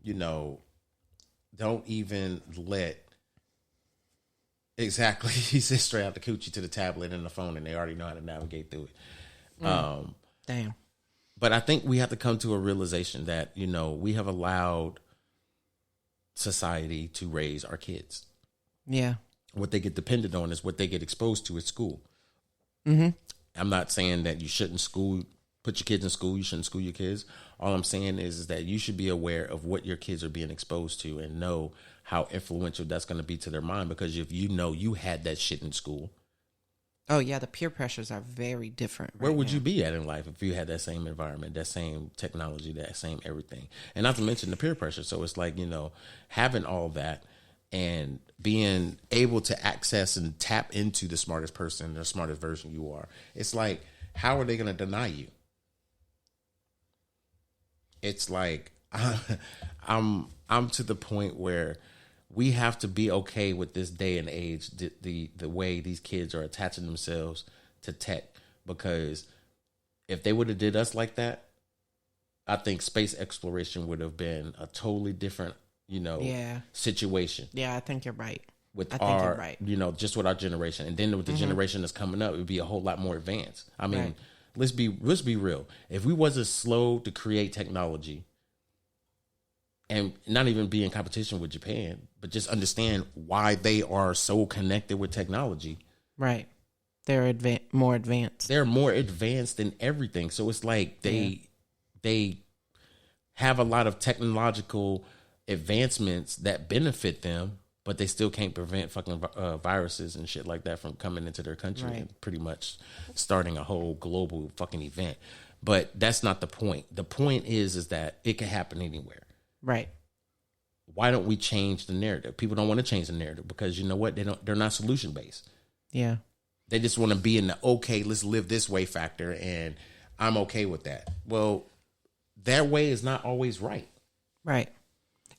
don't even let exactly, he said, straight out the coochie to the tablet and the phone, and they already know how to navigate through it. Damn. But I think we have to come to a realization that, we have allowed society to raise our kids. Yeah. What they get dependent on is what they get exposed to at school. Mm-hmm. I'm not saying that you shouldn't put your kids in school. You shouldn't school your kids. All I'm saying is that you should be aware of what your kids are being exposed to and know how influential that's going to be to their mind. Because if you had that shit in school. Oh, yeah. The peer pressures are very different. Where would you be at in life if you had that same environment, that same technology, that same everything? And not to mention the peer pressure. So it's like, having all that, and being able to access and tap into the smartest person, the smartest version you are. It's like, how are they going to deny you? It's like, I'm to the point where we have to be okay with this day and age, the way these kids are attaching themselves to tech, because if they would have did us like that, I think space exploration would have been a totally different, situation. Yeah, I think you're right. With you're right. Just with our generation. And then with the generation that's coming up, it would be a whole lot more advanced. I mean, let's be real. If we wasn't slow to create technology and not even be in competition with Japan, but just understand why they are so connected with technology. Right. They're more advanced. They're more advanced than everything. So it's like they have a lot of technological advancements that benefit them, but they still can't prevent fucking viruses and shit like that from coming into their country and pretty much starting a whole global fucking event. But that's not the point. The point is that it can happen anywhere. Right. Why don't we change the narrative? People don't want to change the narrative because you know what? They're not solution based. Yeah. They just want to be in the okay, let's live this way factor, and I'm okay with that. Well, their way is not always right. Right.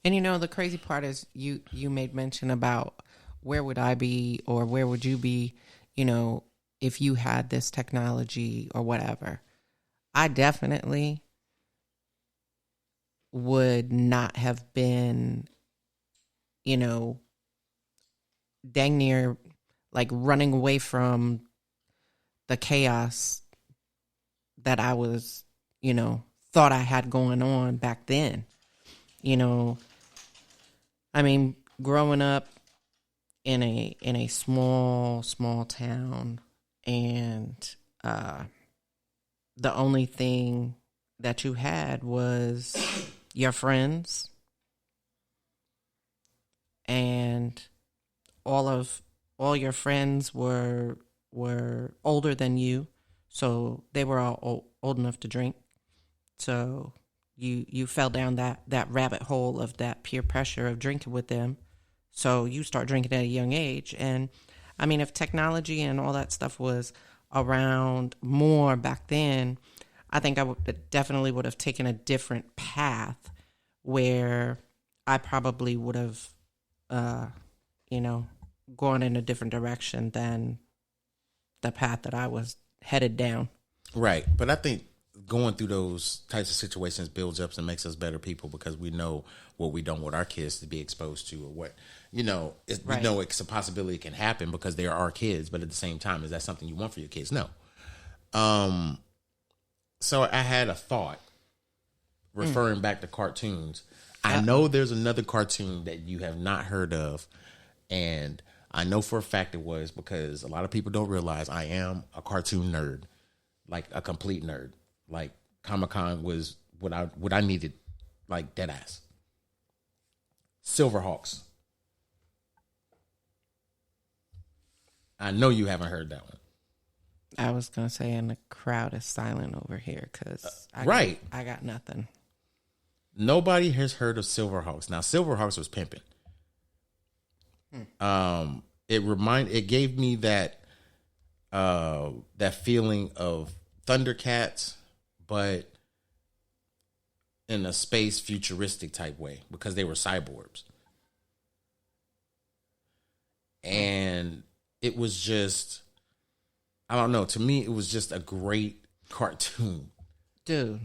And the crazy part is you made mention about where would I be or where would you be, if you had this technology or whatever. I definitely would not have been, dang near like running away from the chaos that I was, thought I had going on back then. I mean, growing up in a small town, and the only thing that you had was your friends, and all your friends were older than you, so they were all old enough to drink. So you fell down that rabbit hole of that peer pressure of drinking with them. So you start drinking at a young age. And I mean, if technology and all that stuff was around more back then, I think I definitely would have taken a different path where I probably would have, gone in a different direction than the path that I was headed down. Right. But I think going through those types of situations builds up and makes us better people because we know what we don't want our kids to be exposed to, or what, we know it's a possibility it can happen because they are our kids. But at the same time, is that something you want for your kids? No. So I had a thought referring back to cartoons. I know there's another cartoon that you have not heard of, and I know for a fact it was because a lot of people don't realize I am a cartoon nerd, like a complete nerd. Like Comic-Con was what I needed, like dead ass. Silverhawks. I know you haven't heard that one. I was gonna say, and the crowd is silent over here because I got nothing. Nobody has heard of Silverhawks. Now, Silverhawks was pimping. It gave me that feeling of Thundercats, but in a space futuristic type way because they were cyborgs. And it was just, I don't know, to me it was just a great cartoon. Dude,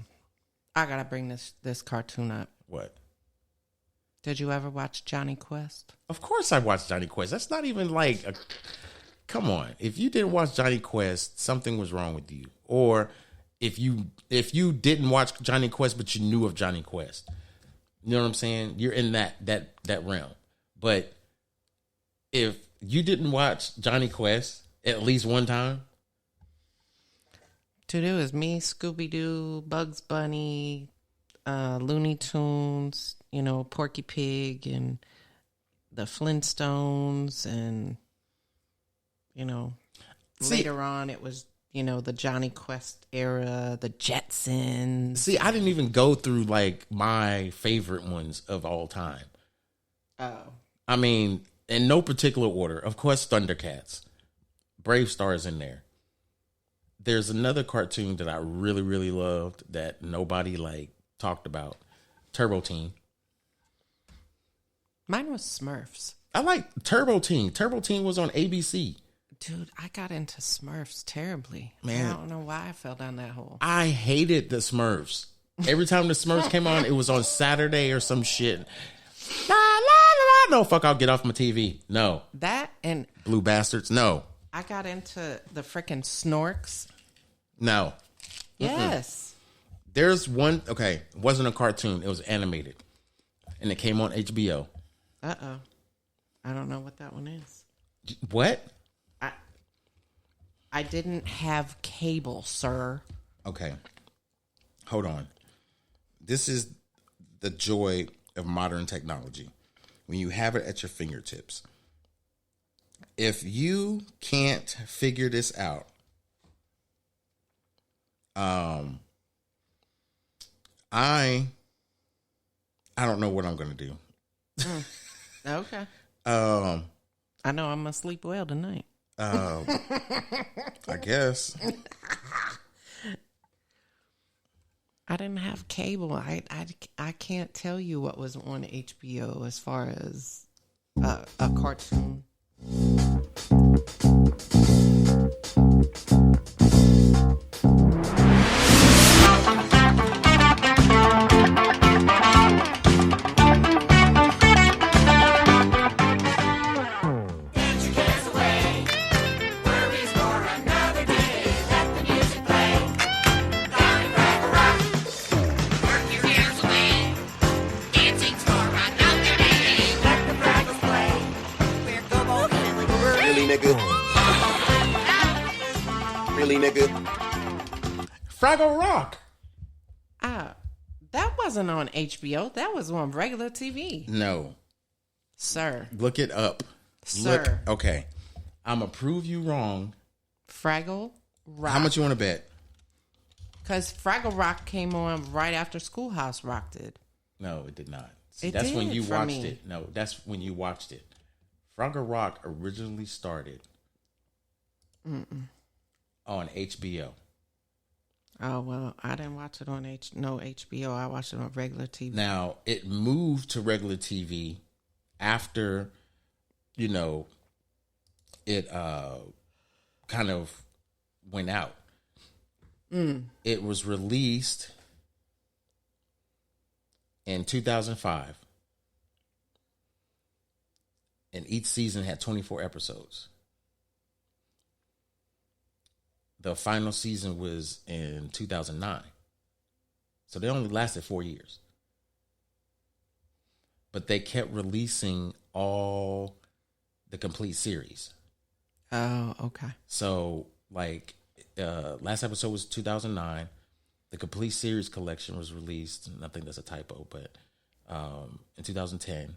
I gotta bring this cartoon up. What? Did you ever watch Johnny Quest? Of course I watched Johnny Quest. That's not even like come on. If you didn't watch Johnny Quest, something was wrong with you. Or if you didn't watch Johnny Quest but you knew of Johnny Quest. You know what I'm saying? You're in that realm. But if you didn't watch Johnny Quest at least one time, dude, it was me, Scooby-Doo, Bugs Bunny, Looney Tunes, Porky Pig, and the Flintstones, and, later on it was, the Johnny Quest era, the Jetsons. See, I didn't even go through, like, my favorite ones of all time. Oh. I mean, in no particular order. Of course, Thundercats. Brave Stars in there. There's another cartoon that I really, really loved that nobody like talked about. Turbo Teen. Mine was Smurfs. I like Turbo Teen. Turbo Teen was on ABC. Dude, I got into Smurfs terribly. Man. I don't know why I fell down that hole. I hated the Smurfs. Every time the Smurfs came on, it was on Saturday or some shit. La, la, la, la. No, fuck, I'll get off my TV. No. That and... Blue Bastards. No. I got into the freaking Snorks. No. Yes. There's one, okay, it wasn't a cartoon. It was animated. And it came on HBO. Uh-oh. I don't know what that one is. What? I didn't have cable, sir. Okay. Hold on. This is the joy of modern technology. When you have it at your fingertips. If you can't figure this out, I don't know what I'm going to do. Okay. I know I'm going to sleep well tonight. I guess. I didn't have cable. I can't tell you what was on HBO as far as a cartoon. Fraggle Rock. That wasn't on HBO. That was on regular TV. No. Sir. Look it up. Sir. Okay. I'm going to prove you wrong. Fraggle Rock. How much you want to bet? Because Fraggle Rock came on right after Schoolhouse Rock did. No, it did not. See, it that's did when you for watched me. it. No, that's when you watched it. Fraggle Rock originally started on HBO. Oh, well, I didn't watch it on HBO. I watched it on regular TV. Now, it moved to regular TV after, it kind of went out. It was released in 2005. And each season had 24 episodes. The final season was in 2009. So they only lasted 4 years. But they kept releasing all the complete series. Oh, okay. So, last episode was 2009. The complete series collection was released, and I think that's a typo, but in 2010.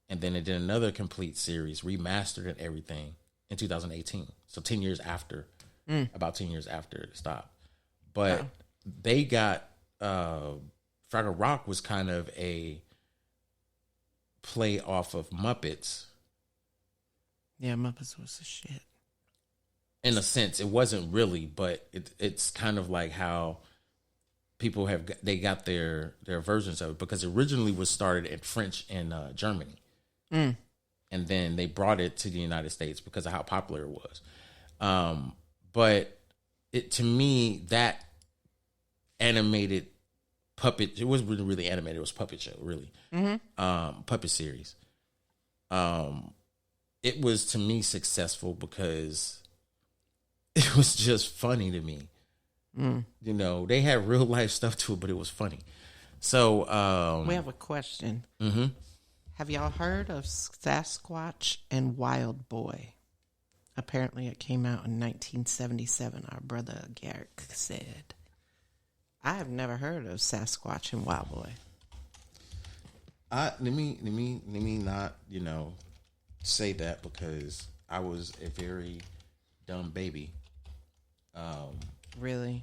And then they did another complete series, remastered and everything, in 2018. So 10 years after. About 10 years after it stopped. But they got Fraggle Rock was kind of a play off of Muppets. Yeah, Muppets was the shit. In a sense, it wasn't really, but it's kind of like how people they got their versions of it, because it originally was started in French in Germany. And then they brought it to the United States because of how popular it was. But to me, that animated puppet, it wasn't really animated, it was puppet show, really. Puppet series. It was, to me, successful because it was just funny to me. They had real life stuff to it, but it was funny. So we have a question. Mm-hmm. Have y'all heard of Sasquatch and Wild Boy? Apparently it came out in 1977, our brother Garrick said. I have never heard of Sasquatch and Wild Boy. Let me not, say that, because I was a very dumb baby. Really?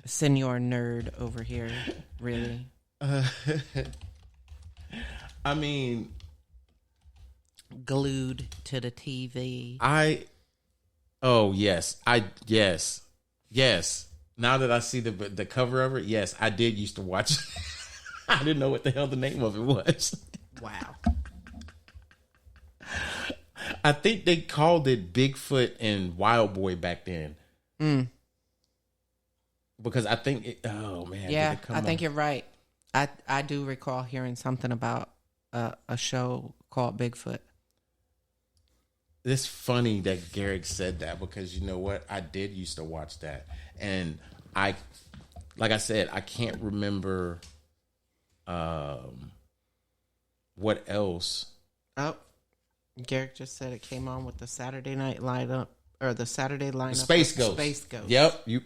Senior nerd over here. Really? I mean, glued to the TV. Yes. Now that I see the cover of it, yes, I did used to watch it. I didn't know what the hell the name of it was. Wow. I think they called it Bigfoot and Wild Boy back then. Because I think oh man. Yeah, I think you're right. I do recall hearing something about a show called Bigfoot. It's funny that Garrick said that because you know what? I did used to watch that. And like I said, I can't remember what else. Oh, Garrick just said it came on with the Saturday night lineup or the Saturday lineup. Space Ghost. Space Ghost. Yep. You're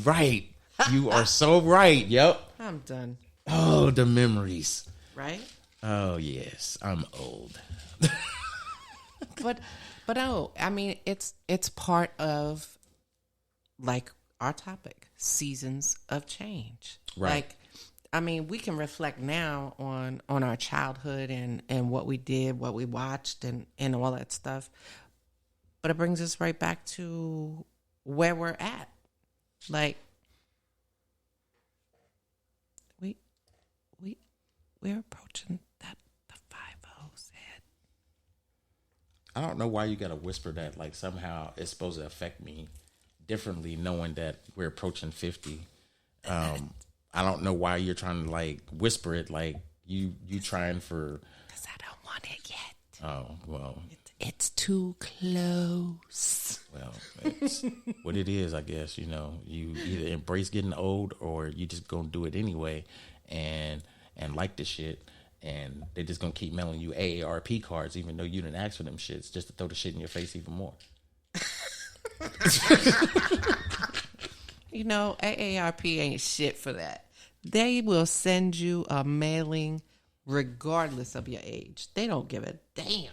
right. You are so right. Yep. I'm done. Oh, the memories. Right? Oh, yes. I'm old. But no, I mean it's part of like our topic, seasons of change. Right. Like, I mean, we can reflect now on our childhood and what we did, what we watched, and all that stuff. But it brings us right back to where we're at. Like, we're approaching that the 5-0 said. I don't know why you got to whisper that. Like somehow it's supposed to affect me differently, knowing that we're approaching 50. I don't know why you're trying to like whisper it. Like you trying for. Because I don't want it yet. Oh well, it's too close. Well, it's what it is, I guess. You know, you either embrace getting old or you just gonna do it anyway, and like the shit. And they're just gonna keep mailing you AARP cards, even though you didn't ask for them shits, just to throw the shit in your face even more. You know, AARP ain't shit for that. They will send you a mailing regardless of your age. They don't give a damn.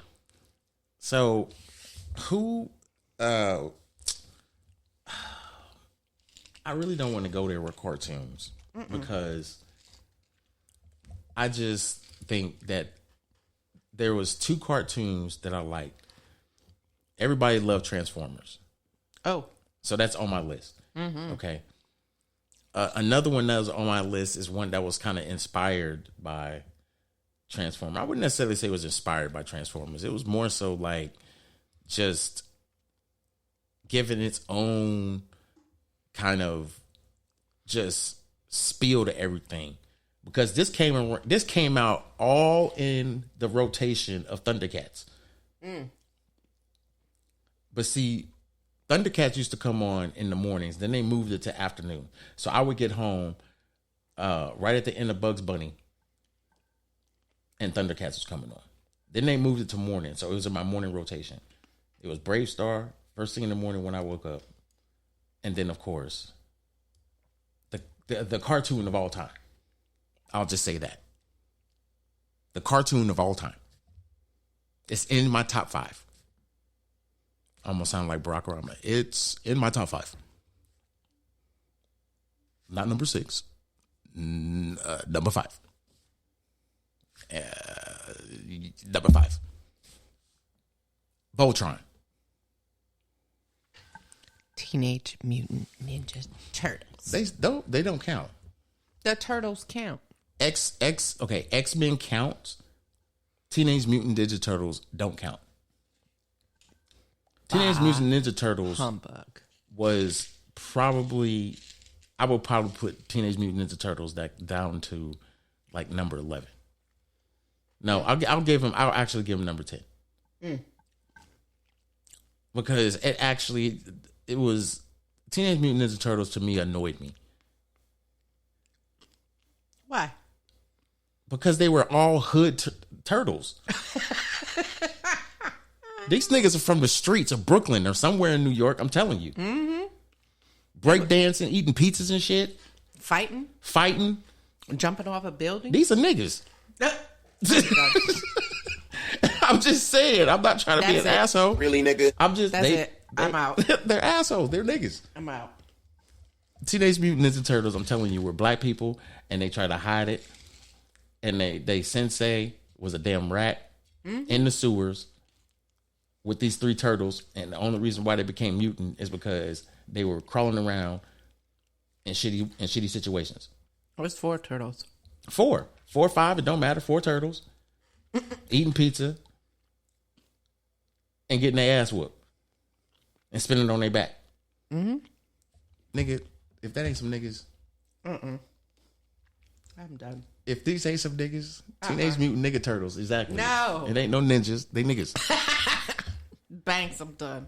So, who? I really don't want to go there with cartoons because I just think that there was 2 cartoons that I liked. Everybody loved Transformers. Oh. So that's on my list. Mm-hmm. Okay. Another one that was on my list is one that was kind of inspired by Transformers. I wouldn't necessarily say it was inspired by Transformers. It was more so like just giving its own kind of just spiel to everything. Because this came out all in the rotation of Thundercats. But see, Thundercats used to come on in the mornings. Then they moved it to afternoon. So I would get home right at the end of Bugs Bunny, and Thundercats was coming on. Then they moved it to morning. So it was in my morning rotation. It was Brave Star, first thing in the morning when I woke up. And then, of course, the cartoon of all time. I'll just say that. The cartoon of all time. It's in my top 5. Almost sound like Barack Obama. It's in my top 5. Not number 6. Number 5. Number 5. Voltron. Teenage Mutant Ninja Turtles. They don't count. The Turtles count. X-Men counts. Teenage Mutant Ninja Turtles don't count. Teenage Mutant Ninja Turtles humbug was probably, I would probably put Teenage Mutant Ninja Turtles down to like number 11. No, I'll actually give him number 10. Because it was Teenage Mutant Ninja Turtles to me annoyed me. Why? Because they were all hood turtles. These niggas are from the streets of Brooklyn or somewhere in New York. I'm telling you. Mm-hmm. Breakdancing, eating pizzas and shit. Fighting. Jumping off a building. These are niggas. I'm just saying. I'm not trying to be an asshole. Really, nigga? I'm out. They're assholes. They're niggas. I'm out. Teenage Mutant Ninja Turtles, I'm telling you, were black people, and they try to hide it. And they sensei was a damn rat in the sewers with these 3 turtles, and the only reason why they became mutant is because they were crawling around in shitty situations. What's 4 turtles? 4 or 5, it don't matter. 4 turtles eating pizza and getting their ass whooped and spinning it on their back. Nigga, if that ain't some niggas, I'm done. if these ain't some niggas, Teenage Mutant Nigga Turtles, exactly. No. It ain't no ninjas. They niggas. Banks, I'm done.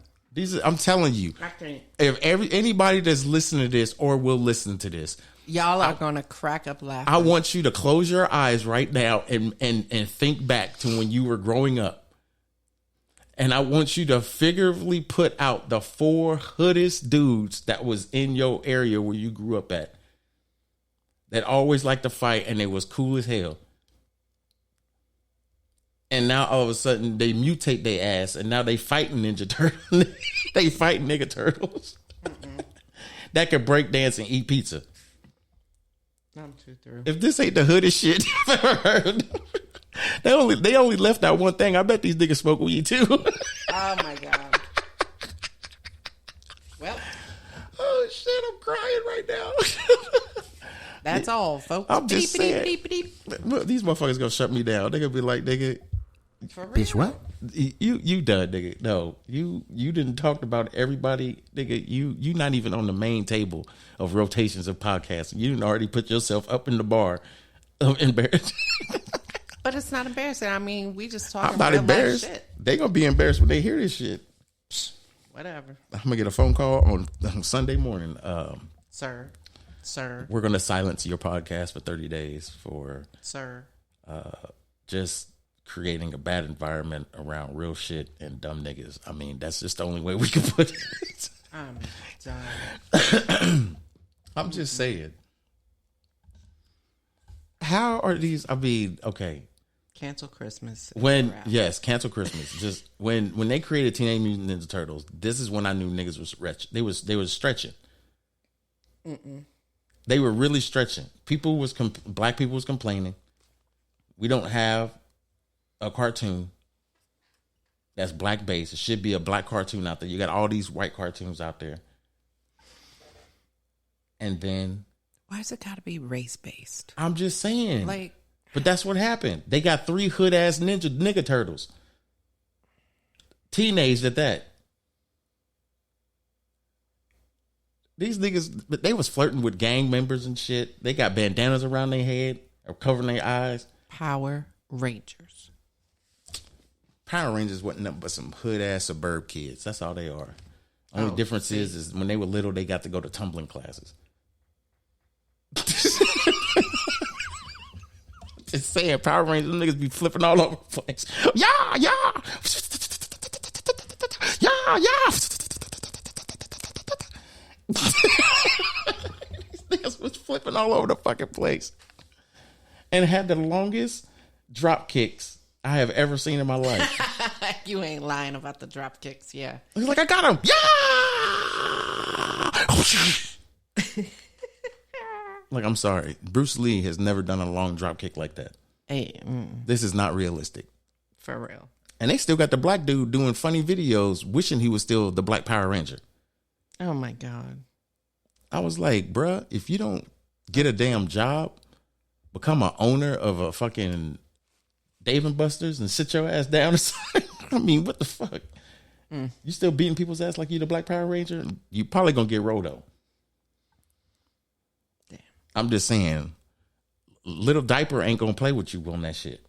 I'm telling you, I can't. if anybody that's listening to this or will listen to this, Y'all are gonna crack up laughing. I want you to close your eyes right now and think back to when you were growing up. And I want you to figuratively put out the 4 hoodest dudes that was in your area where you grew up at, that always liked to fight and they was cool as hell. And now all of a sudden they mutate their ass and now they fighting Ninja Turtles. They fighting nigga turtles that could break dance and eat pizza. I'm too through. If this ain't the hoodest shit I've ever heard, they only left out one thing. I bet these niggas smoke weed too. Oh my god. Well. Oh shit, I'm crying right now. That's all, folks. I'm just saying. Beep, beep, beep. Look, these motherfuckers gonna shut me down. They gonna be like, nigga, For real? Bitch, what? you done, nigga. No, you didn't talk about everybody, nigga. You not even on the main table of rotations of podcasts. You didn't already put yourself up in the bar of embarrassed. But it's not embarrassing. I mean, we just talking I'm not real life embarrassed. shit. They gonna be embarrassed when they hear this shit. Whatever. I'm gonna get a phone call on Sunday morning. Sir. We're gonna silence your podcast for 30 days for just creating a bad environment around real shit and dumb niggas. I mean, that's just the only way we can put it. I'm done. I'm just saying. How are these? I mean, okay. Cancel Christmas. Cancel Christmas. Just when they created Teenage Mutant Ninja Turtles, this is when I knew niggas was stretch. They was stretching. They were really stretching. Black people was complaining. We don't have a cartoon that's black based. It should be a black cartoon out there. You got all these white cartoons out there. And then why has it got to be race based? I'm just saying. Like, but that's what happened. They got 3 hood ass nigga turtles. Teenaged at that. These niggas, but they was flirting with gang members and shit. They got bandanas around their head or covering their eyes. Power Rangers. Power Rangers wasn't nothing but some hood ass suburb kids. That's all they are. Only difference is when they were little, they got to go to tumbling classes. Just saying, Power Rangers, them niggas be flipping all over the place. Yeah. These niggas was flipping all over the fucking place. And had the longest drop kicks I have ever seen in my life. You ain't lying about the drop kicks, yeah. He's like, I got him. Yeah. Like, I'm sorry. Bruce Lee has never done a long drop kick like that. Hey, This is not realistic. For real. And they still got the black dude doing funny videos wishing he was still the Black Power Ranger. Oh my God. I was like, bruh, if you don't get a damn job, become an owner of a fucking Dave & Buster's and sit your ass down or something. I mean, what the fuck? You still beating people's ass like you the Black Power Ranger? You probably gonna get Roto. Damn. I'm just saying, Little Diaper ain't gonna play with you on that shit.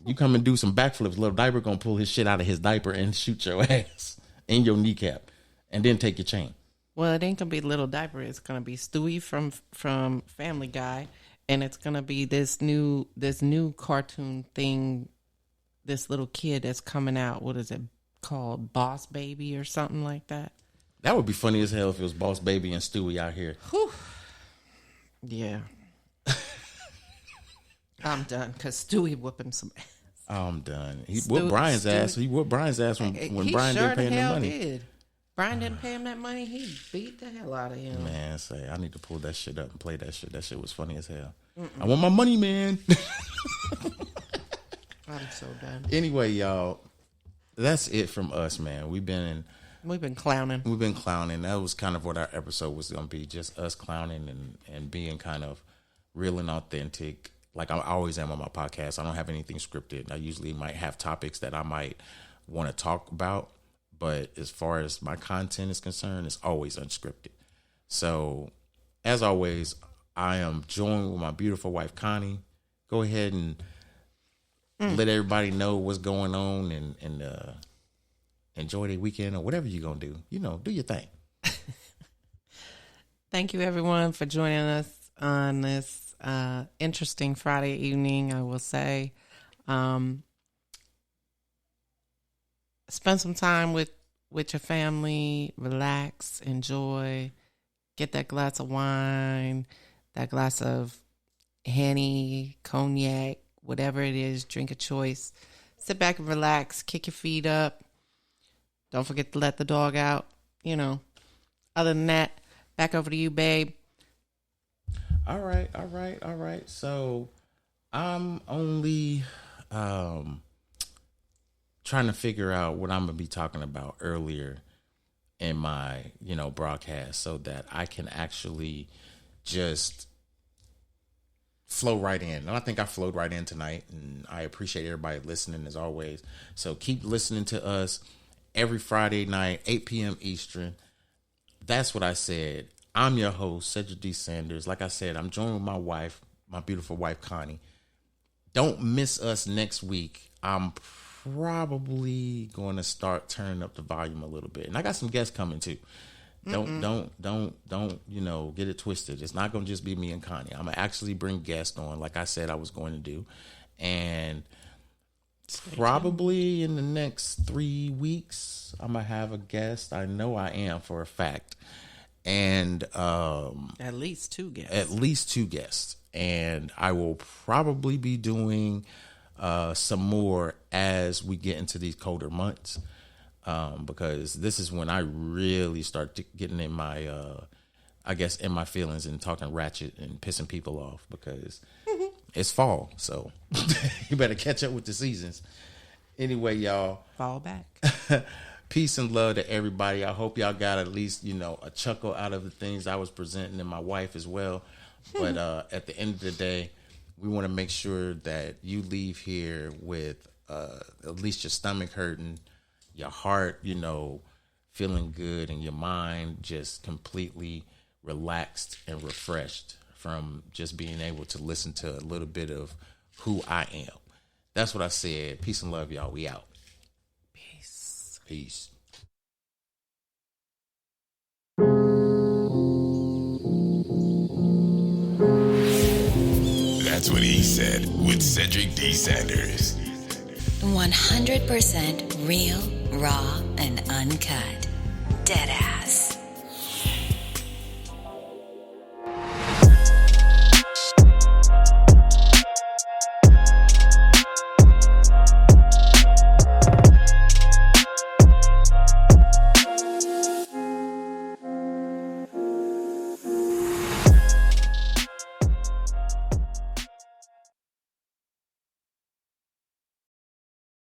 You come and do some backflips, Little Diaper gonna pull his shit out of his diaper and shoot your ass in your kneecap and then take your chain. Well, it ain't gonna be Little Diaper. It's gonna be Stewie from Family Guy, and it's gonna be this new cartoon thing. This little kid that's coming out. What is it called? Boss Baby or something like that. That would be funny as hell if it was Boss Baby and Stewie out here. Whew. Yeah. I'm done because Stewie whooping some ass. I'm done. He whooped Brian's ass. He whooped Brian's ass when Brian didn't pay him the money. Did. Brian didn't pay him that money. He beat the hell out of him. Man, say I need to pull that shit up and play that shit. That shit was funny as hell. I want my money, man. Oh I'm so done. Anyway, y'all, that's it from us, man. We've been clowning. We've been clowning. That was kind of what our episode was going to be, just us clowning and being kind of real and authentic. Like I always am on my podcast. I don't have anything scripted. I usually might have topics that I might want to talk about, but as far as my content is concerned, it's always unscripted. So, as always, I am joined with my beautiful wife, Connie. Go ahead and let everybody know what's going on and enjoy their weekend or whatever you're going to do. You know, do your thing. Thank you, everyone, for joining us on this interesting Friday evening, I will say. Spend some time with your family, relax, enjoy, get that glass of wine, that glass of Henny, cognac, whatever it is, drink of choice. Sit back and relax, kick your feet up. Don't forget to let the dog out, you know. Other than that, back over to you, babe. All right. So I'm only trying to figure out what I'm going to be talking about earlier in my, broadcast so that I can actually just flow right in. And I think I flowed right in tonight, and I appreciate everybody listening as always. So keep listening to us every Friday night, 8 p.m. Eastern. That's what I said. I'm your host, Cedric D. Sanders. Like I said, I'm joined with my wife, my beautiful wife, Connie. Don't miss us next week. I'm probably going to start turning up the volume a little bit. And I got some guests coming too. Don't, get it twisted. It's not going to just be me and Connie. I'm going to actually bring guests on, like I said I was going to do. And probably in the next 3 weeks, I'm going to have a guest. I know I am for a fact. And at least two guests. And I will probably be doing some more as we get into these colder months, because this is when I really start getting in my in my feelings and talking ratchet and pissing people off, because it's fall, so you better catch up with the seasons. Anyway, y'all, fall back. Peace and love to everybody. I hope y'all got at least, a chuckle out of the things I was presenting, and my wife as well. But at the end of the day, we want to make sure that you leave here with at least your stomach hurting, your heart, feeling good, and your mind just completely relaxed and refreshed from just being able to listen to a little bit of who I am. That's what I said. Peace and love, y'all. We out. Peace. That's what he said with Cedric D. Sanders. 100% real, raw, and uncut. Deadass.